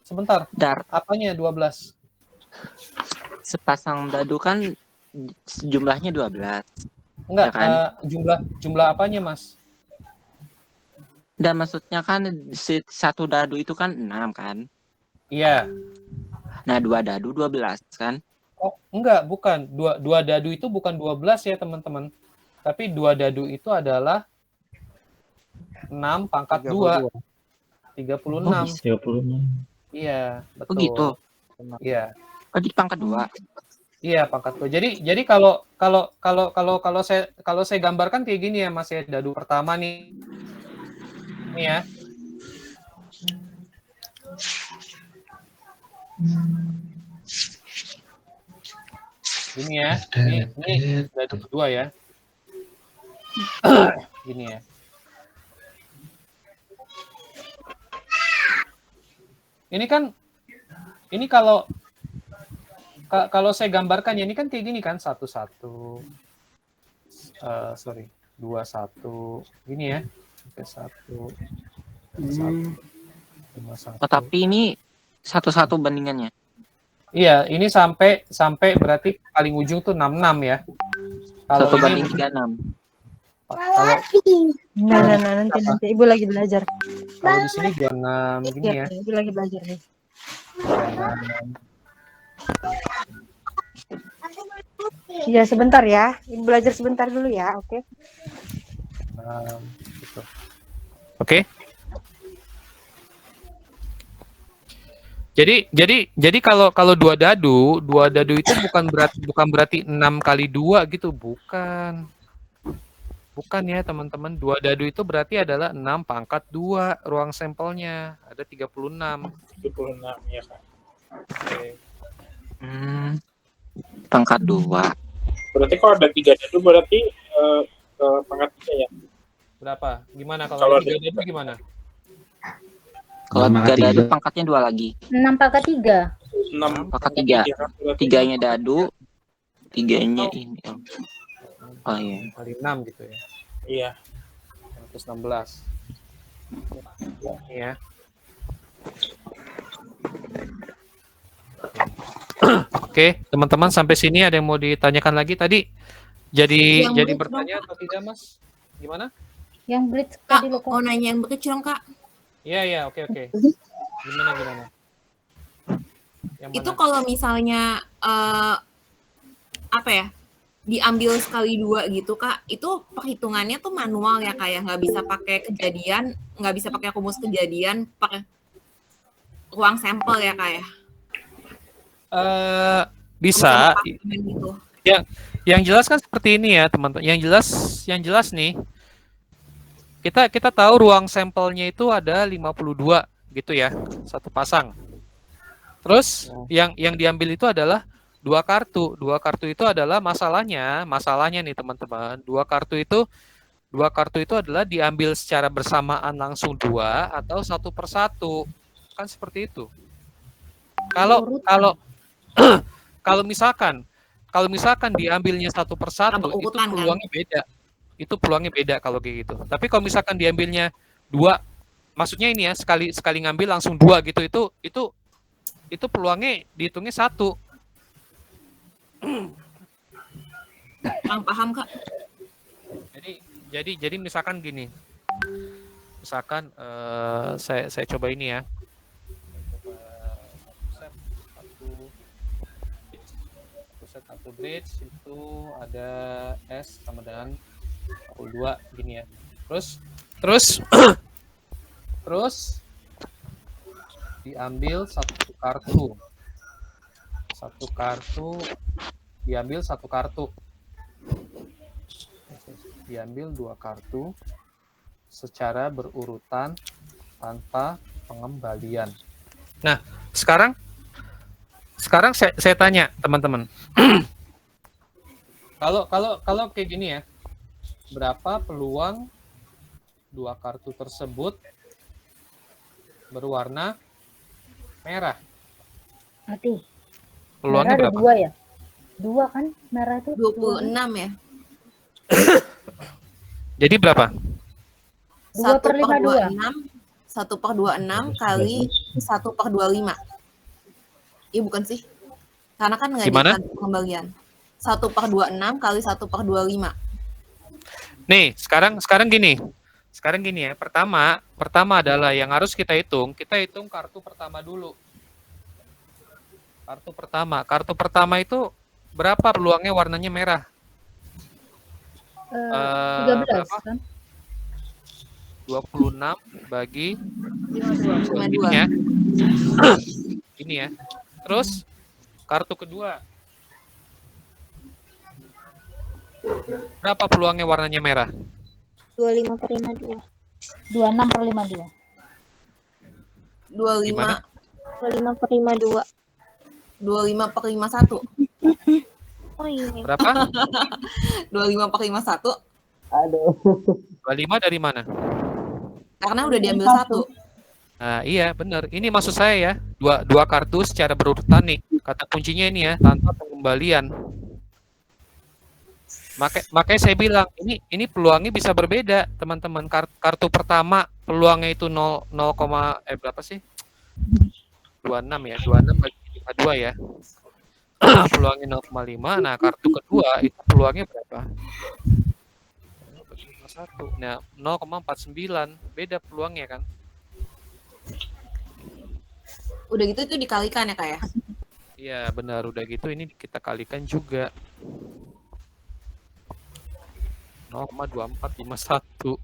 Sebentar. Dar. Apanya 12? Sepasang dadu kan jumlahnya 12. Enggak, Ya kan? jumlah apanya, Mas? Dan maksudnya kan satu dadu itu kan 6 kan? Iya. Nah, 2 dadu 12 kan? Oh, enggak, bukan. Dua dadu itu bukan 12 ya, teman-teman. Tapi 2 dadu itu adalah 6 pangkat 2. 36. 36. Iya, betul. Oh gitu. Iya. Oh, di pangkat 2. Iya, pangkat 2. Jadi kalau saya gambarkan kayak gini ya, Mas ya, dadu pertama nih. Ini ya. Ini ya. Ini dadu kedua ya. Gini ya. Ini kalau saya gambarkan ya, ini kan kayak gini kan, 1 1. 2 1. Gini ya. 1 1. Oh, tapi ini 1-1 bandingannya. Iya, ini sampai berarti paling ujung tuh 66 ya. Kalau 1 ini banding 36. kalau Nanti Ibu lagi belajar. kalau di sini jangan gini ya. Ibu lagi belajar nih. Iya, sebentar ya. Ibu belajar sebentar dulu ya, oke? Gitu. Oke. Jadi kalau dua dadu itu bukan berarti 6 kali 2 gitu, bukan. Bukan ya, teman-teman. 2 dadu itu berarti adalah 6 pangkat 2 ruang sampelnya. Ada 36. 36 ya, Kak. Oke. Pangkat 2. Berarti kalau ada 3 dadu berarti pangkat 3 ya? Berapa? Gimana Kalau kalau ada 3 dadu gimana? Kalau 3 dadu pangkatnya 2 lagi. 6 pangkat 3. 6 pangkat 3. 3-nya dadu, 3-nya ini. Oh iya. Kali 6 gitu ya. Iya. 116. Iya. Oke, teman-teman, sampai sini ada yang mau ditanyakan lagi tadi? Jadi bertanya atau tidak, Mas? Gimana? Yang bridge Kak, mau nanya yang bridge dong, Kak. Iya, oke. Gimana? Yang Itu mana? kalau misalnya apa ya? Diambil sekali 2 gitu, Kak. Itu perhitungannya tuh manual ya, Kak ya. Nggak bisa pakai kejadian, nggak bisa pakai rumus kejadian, pakai ruang sampel ya, Kak ya. Bisa. Gitu. Yang jelas kan seperti ini ya, teman-teman. Yang jelas nih. Kita tahu ruang sampelnya itu ada 52 gitu ya, satu pasang. Terus yang diambil itu adalah 2 kartu. 2 kartu itu adalah masalahnya nih, teman-teman. 2 kartu itu adalah diambil secara bersamaan langsung 2 atau 1 per 1. Kan seperti itu. Kalau misalkan diambilnya 1 per 1 itu peluangnya beda. Itu peluangnya beda kalau kayak gitu. Tapi kalau misalkan diambilnya 2, maksudnya ini ya, sekali ngambil langsung 2 gitu, itu peluangnya dihitungnya 1. Paham, Kak? Jadi misalkan gini. Misalkan saya coba ini ya. Satu bridge itu ada S sama dengan 42 gini ya. Terus diambil 1 kartu. 1 kartu diambil 1 kartu. Diambil 2 kartu secara berurutan tanpa pengembalian. Nah, sekarang saya tanya teman-teman. Kalau kayak gini ya, berapa peluang dua kartu tersebut berwarna merah? Aduh. Peluangnya Merah ada berapa? 2 ya? 2 kan merah itu 26 ya. Jadi berapa? 2/52. 1/26 kali 1/25. Iya bukan sih? Karena kan nggak Gimana? ada pengembalian. 1/26 kali 1/25. Nih, sekarang gini. Sekarang gini ya. Pertama adalah yang harus kita hitung kartu pertama dulu. Kartu pertama itu berapa peluangnya warnanya merah? 13 berapa? kan? 26 bagi 52. ini ya. Ini ya. Terus kartu kedua. Berapa peluangnya warnanya merah? 25/52. 26/52. 25 Gimana? 25/52. 25/51. Oh iya. Berapa? 25/51 Aduh. 25 dari mana? karena udah diambil 1. Nah, iya benar. Ini maksud saya ya. Dua kartu secara berurutan nih. Kata kuncinya ini ya, tanpa pengembalian. Makanya saya bilang ini peluangnya bisa berbeda, teman-teman. Kartu pertama peluangnya itu 0, berapa sih? 26 ya. 26 bagi 52 ya. Peluangnya 0,5. Nah, kartu kedua itu peluangnya berapa? 1. Nah, 0,49. Beda peluangnya kan? Udah gitu itu dikalikan ya Kak ya? Iya, benar. Udah gitu ini kita kalikan juga. 0,2451.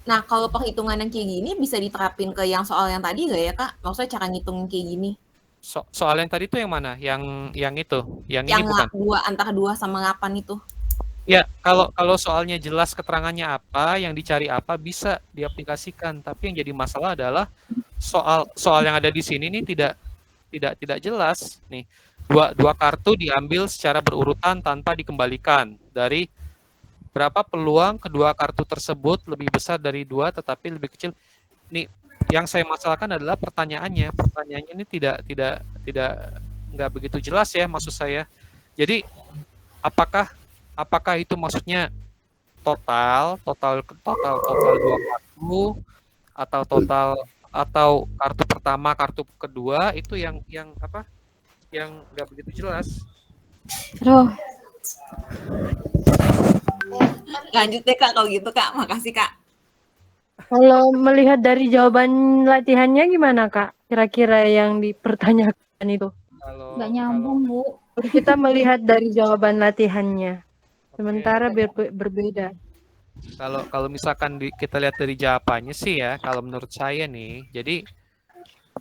Nah, kalau perhitungan yang kayak gini bisa diterapin ke yang soal yang tadi nggak ya Kak? Maksudnya cara ngitungin kayak gini? Soal yang tadi itu yang mana? Yang itu? Yang ini Yang bukan? antara 2 sama 8 itu. Ya, kalau soalnya jelas keterangannya apa, yang dicari apa bisa diaplikasikan. Tapi yang jadi masalah adalah soal yang ada di sini nih tidak jelas. Nih, dua kartu diambil secara berurutan tanpa dikembalikan. Dari berapa peluang kedua kartu tersebut lebih besar dari 2 tetapi lebih kecil. Nih, yang saya masalahkan adalah pertanyaannya. Pertanyaannya ini tidak nggak begitu jelas ya maksud saya. Jadi apakah itu maksudnya total 2 kartu atau kartu pertama, kartu kedua itu yang apa? Yang nggak begitu jelas. Aduh. Lanjut deh Kak kalau gitu Kak. Makasih Kak. Kalau melihat dari jawaban latihannya gimana Kak? Kira-kira yang dipertanyakan itu? Nggak nyambung, Bu. Kita melihat dari jawaban latihannya. Sementara berbeda. Kalau misalkan kita lihat dari jawabannya sih ya, kalau menurut saya nih, jadi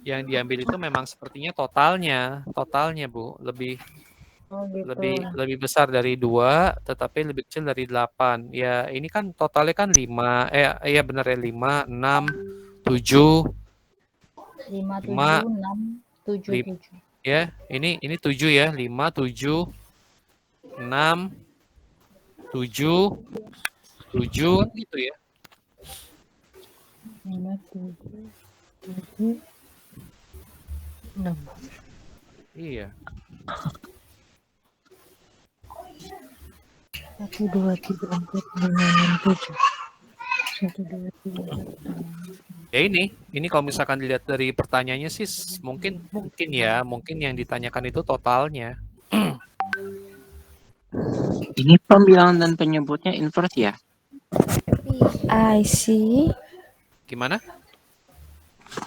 yang diambil itu memang sepertinya totalnya Bu, lebih besar dari 2, tetapi lebih kecil dari 8. Ya ini kan totalnya kan 5, iya benar ya 5, 6, 7, 5, 7, 5, 6, 7, 7. ya ini 7 ya, 5, 7, 6, 7 gitu ya. 5, 7, 6. Iya. 1, 2, 3, 4, 5, 6, 7. 1, 2, 3, 4, 5. Ya ini kalau misalkan dilihat dari pertanyaannya sih mungkin yang ditanyakan itu totalnya. Ini pembilangan dan penyebutnya inverse ya? I see. Gimana?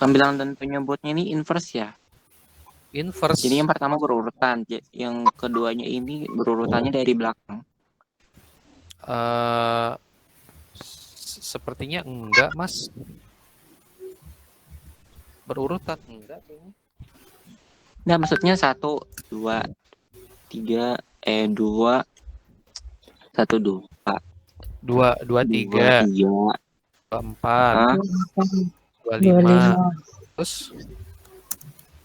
Pembilangan dan penyebutnya ini inverse ya? Inverse. Jadi yang pertama berurutan, yang keduanya ini berurutannya dari belakang. Sepertinya enggak, Mas. Berurutan enggak kayaknya. Nah, maksudnya 1, 2, 3, 2, 1, 2. 2, 3. 24, Hah? 25, terus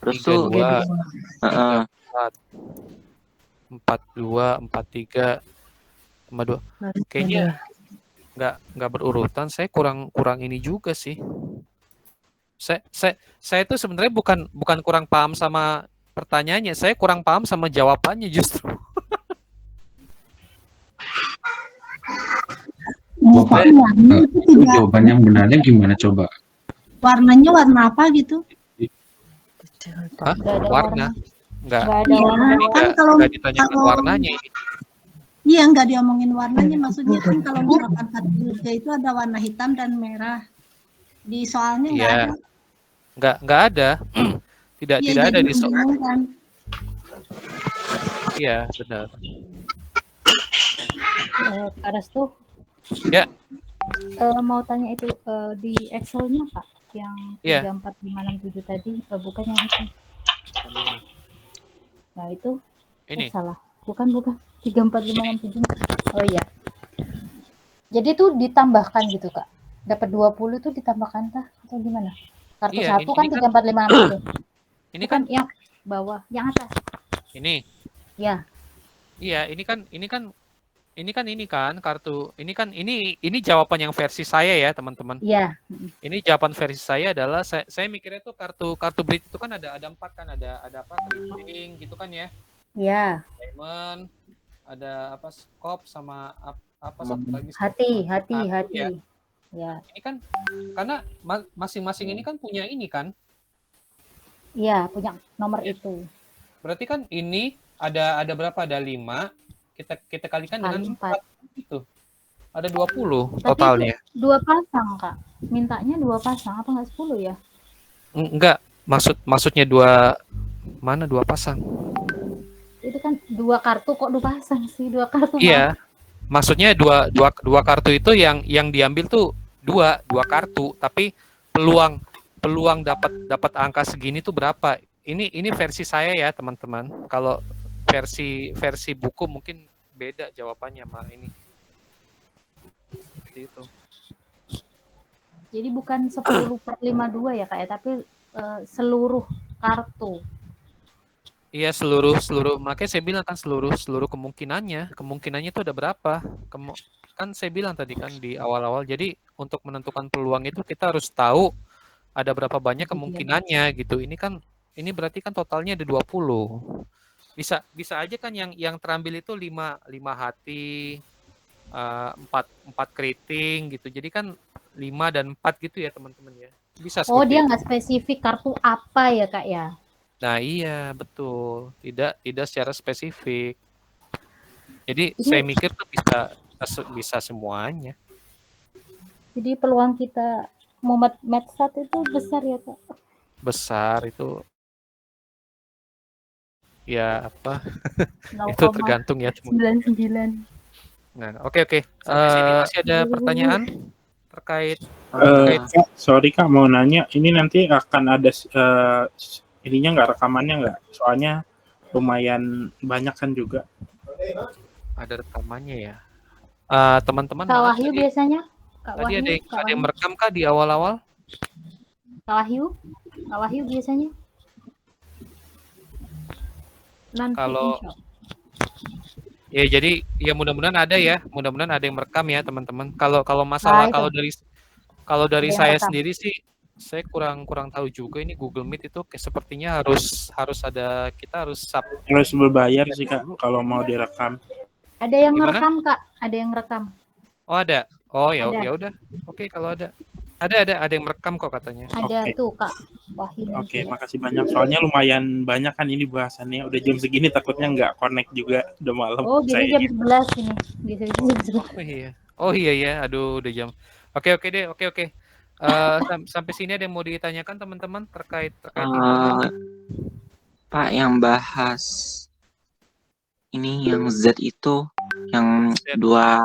Terus tuh 32, heeh. 34, 42, 43, sama 2. Kayaknya nggak berurutan. Saya kurang ini juga sih. Saya tuh sebenarnya bukan kurang paham sama pertanyaannya, saya kurang paham sama jawabannya justru. Itu jawaban yang benarnya gimana coba? Warnanya warna apa gitu? Hah? Warna? Nggak. Nggak ada warna. Ini nggak ditanyakan warnanya ini. Iya, nggak diomongin warnanya. Maksudnya kan kalau misalkan satu hurufnya itu ada warna hitam dan merah. Di soalnya nggak Iya. ada. Nggak ada. Tidak Iya, ada jadi di soal. membingungkan. Iya, benar. Kak Restu, Ya, mau tanya itu di Excel-nya Pak, yang Iya. 3, 4, 5, 6, 7 tadi, bukan yang itu. Nah itu, Ini. salah. Bukan. 3, 4, 5, 6, 7. Oh iya. Jadi itu ditambahkan gitu Kak. Dapat 20 itu ditambahkan kah? Atau gimana? Kartu Iya, satu ini kan kan- 3, 4, 5, 6, 7. ini Bukan kan yang bawah, yang atas. ini. Ya. Iya, ini kan kartu. Ini jawaban yang versi saya ya, teman-teman. Iya. Ini jawaban versi saya adalah saya mikirnya tuh kartu bridge itu kan ada 4 kan, ada apa? Keriting gitu kan ya. Iya. Diamond, ada apa? Skop sama apa satu lagi? Hati. Ya. Ya. Ini kan karena masing-masing ini kan punya ini kan. Iya, punya nomor itu. Berarti kan ini ada berapa? Ada 5. Kita kalikan dengan 4 gitu. Ada 20 Tapi totalnya. itu 2 pasang, Kak. Mintanya 2 pasang, apa nggak 10 ya? Enggak, maksudnya 2 pasang? Itu kan 2 kartu kok 2 pasang sih, 2 kartu. Iya. Maksudnya dua kartu itu yang diambil tuh dua kartu, tapi peluang dapat angka segini tuh berapa? Ini versi saya ya, teman-teman. Kalau versi buku mungkin beda jawabannya sama ini. Seperti itu. Jadi bukan 10/52 ya, Kak ya, tapi seluruh kartu. Iya, seluruh makanya saya bilang kan seluruh kemungkinannya itu ada berapa? Kan saya bilang tadi kan di awal-awal. Jadi untuk menentukan peluang itu kita harus tahu ada berapa banyak kemungkinannya gitu. Ini berarti kan totalnya ada 20. Bisa aja kan yang terambil itu 5 hati, 4 keriting gitu. Jadi kan 5 dan 4 gitu ya, teman-teman ya. Bisa Oh, seperti dia itu. nggak spesifik kartu apa ya, Kak ya? Nah, iya, betul. Tidak secara spesifik. Jadi Ini- saya mikir tuh bisa semuanya. Jadi peluang kita mau match satu itu besar ya, Kak? Besar itu ya apa? Itu 0,99. tergantung ya, teman. Nah, oke. Sampai sini masih ada pertanyaan terkait Kak, sorry Kak, mau nanya, ini nanti akan ada ininya nggak, rekamannya nggak? Soalnya lumayan banyak kan juga. ada rekamannya ya. Teman-teman Kak maaf Wahyu tadi, biasanya? Kak tadi Wahyu, ada yang merekam kah di awal-awal? Kak Wahyu biasanya? Nanti Kalau insya Allah. ya jadi ya mudah-mudahan ada yang merekam ya, teman-teman. Kalau masalah Nah, itu. kalau dari Ada yang saya merekam. sendiri sih saya kurang tahu juga. Ini Google Meet itu sepertinya harus ada, kita harus Harus berbayar sih Kak kalau mau direkam. Ada yang Gimana? ngerekam, Kak. Ada yang ngerekam. Oh, ada. Oh, ya Ada. ya udah. Oke, kalau ada yang merekam kok katanya. Ada Oke. tuh, Kak Wahyu. Oke, makasih banyak. Soalnya lumayan banyak kan ini bahasannya. Udah jam segini takutnya nggak connect juga. Udah malam. Oh, biasanya jam sayangnya. 11 ini. Biasanya jam 11. Oh iya ya. Aduh, udah jam. Oke deh. Oke. Sampai sini ada yang mau ditanyakan, teman-teman, terkait ini? Pak, yang bahas ini yang Z itu yang dua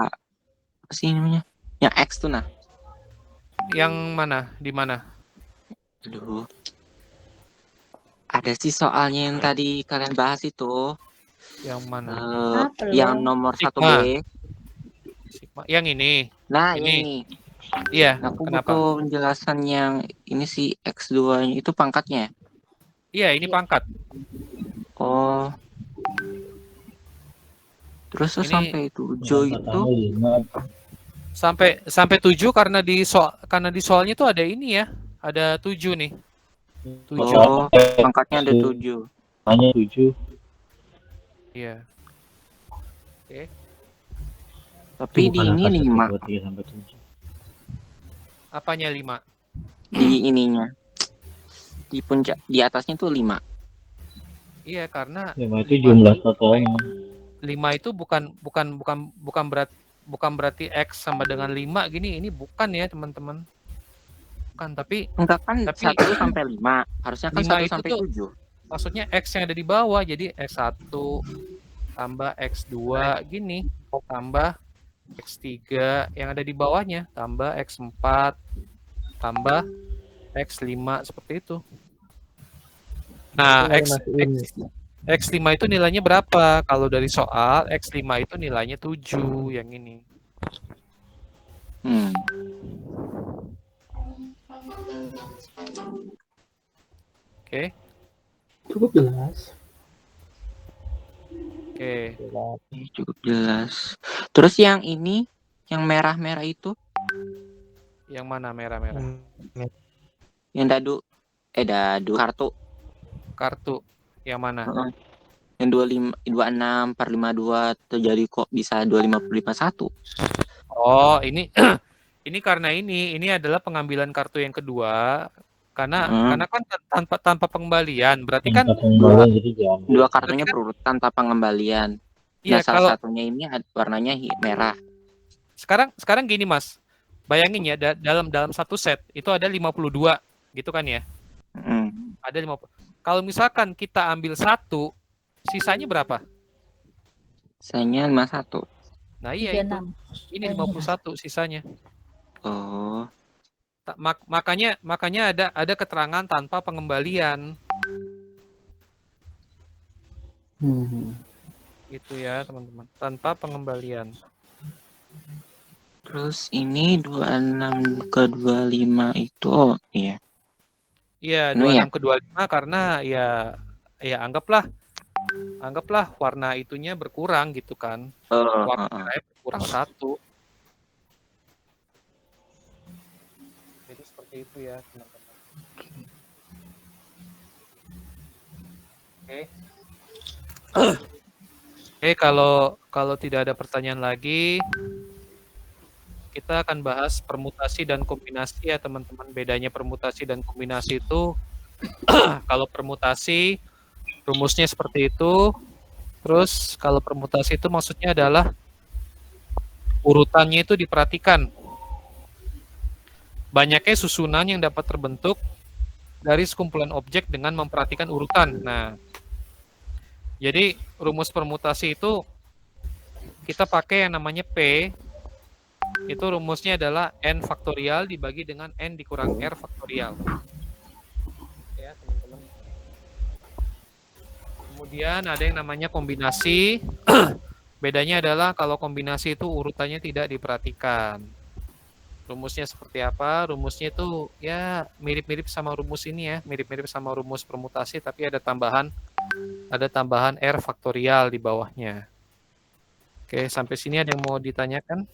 apa sih namanya? Yang X tuh nah. Yang mana? Di mana? Aduh. Ada sih soalnya yang tadi kalian bahas itu. Yang mana? Yang nomor 1B. Sigma. Yang ini. Nah, ini. ini. Iya, Aku kenapa? butuh penjelasan yang ini sih X2-nya itu pangkatnya. Iya, ini pangkat. Oh. Terus Ini sampai 7 itu sampai 7 karena di soalnya itu ada ini ya. Ada 7 nih. 7. oh, pangkatnya ada 7. Hanya 7. Iya. Oke. Tapi di ini 5. Apanya 5? Di ininya. Di puncak di atasnya tuh 5. Iya, karena 5 itu jumlah totalnya. 5 itu bukan berarti X sama dengan 5 gini, ini bukan ya teman-teman. Bukan, tapi Enggak kan 1 sampai 5. Harusnya kan 5 1 itu sampai tuh 7. maksudnya X yang ada di bawah, jadi X1 tambah X2 gini, tambah X3 yang ada di bawahnya, tambah X4 tambah X5 seperti itu. Nah, X5 itu nilainya berapa? Kalau dari soal, X5 itu nilainya 7 yang ini. Oke. Cukup jelas. Oke. Cukup jelas. Terus yang ini, yang merah-merah itu, Yang mana merah-merah? yang dadu kartu. Kartu. Yang mana? Yang 25 26 452 terjadi kok bisa 2551. Oh, ini ini karena ini adalah pengambilan kartu yang kedua karena kan tanpa pengembalian. Berarti kan Dua kartunya berurutan tanpa pengembalian. Iya, Nah, salah satunya ini warnanya merah. Sekarang gini, Mas. Bayangin ya, dalam satu set itu ada 52 gitu kan ya? Ada 50. Kalau misalkan kita ambil 1, sisanya berapa? Sisanya 51. Nah, iya itu. Ini 51 sisanya. Oh. Makanya ada keterangan tanpa pengembalian. Gitu ya, teman-teman. Tanpa pengembalian. Terus ini 26 ke 25 itu, oh iya. Iya, Ini 26 ke 25 karena ya anggaplah warna itunya berkurang gitu kan. Warna merahnya berkurang 1. Jadi seperti itu ya, teman-teman. Oke. Oke, kalau tidak ada pertanyaan lagi, kita akan bahas permutasi dan kombinasi ya teman-teman. Bedanya permutasi dan kombinasi itu kalau permutasi rumusnya seperti itu. Terus kalau permutasi itu maksudnya adalah urutannya itu diperhatikan. Banyaknya susunan yang dapat terbentuk dari sekumpulan objek dengan memperhatikan urutan. Nah, jadi rumus permutasi itu kita pakai yang namanya P. Itu rumusnya adalah N faktorial dibagi dengan N dikurang R faktorial. Ya, teman-teman. Kemudian ada yang namanya kombinasi. Bedanya adalah kalau kombinasi itu urutannya tidak diperhatikan. Rumusnya seperti apa? Rumusnya itu ya mirip-mirip sama rumus ini ya, mirip-mirip sama rumus permutasi tapi ada tambahan R faktorial di bawahnya. Oke, sampai sini ada yang mau ditanyakan?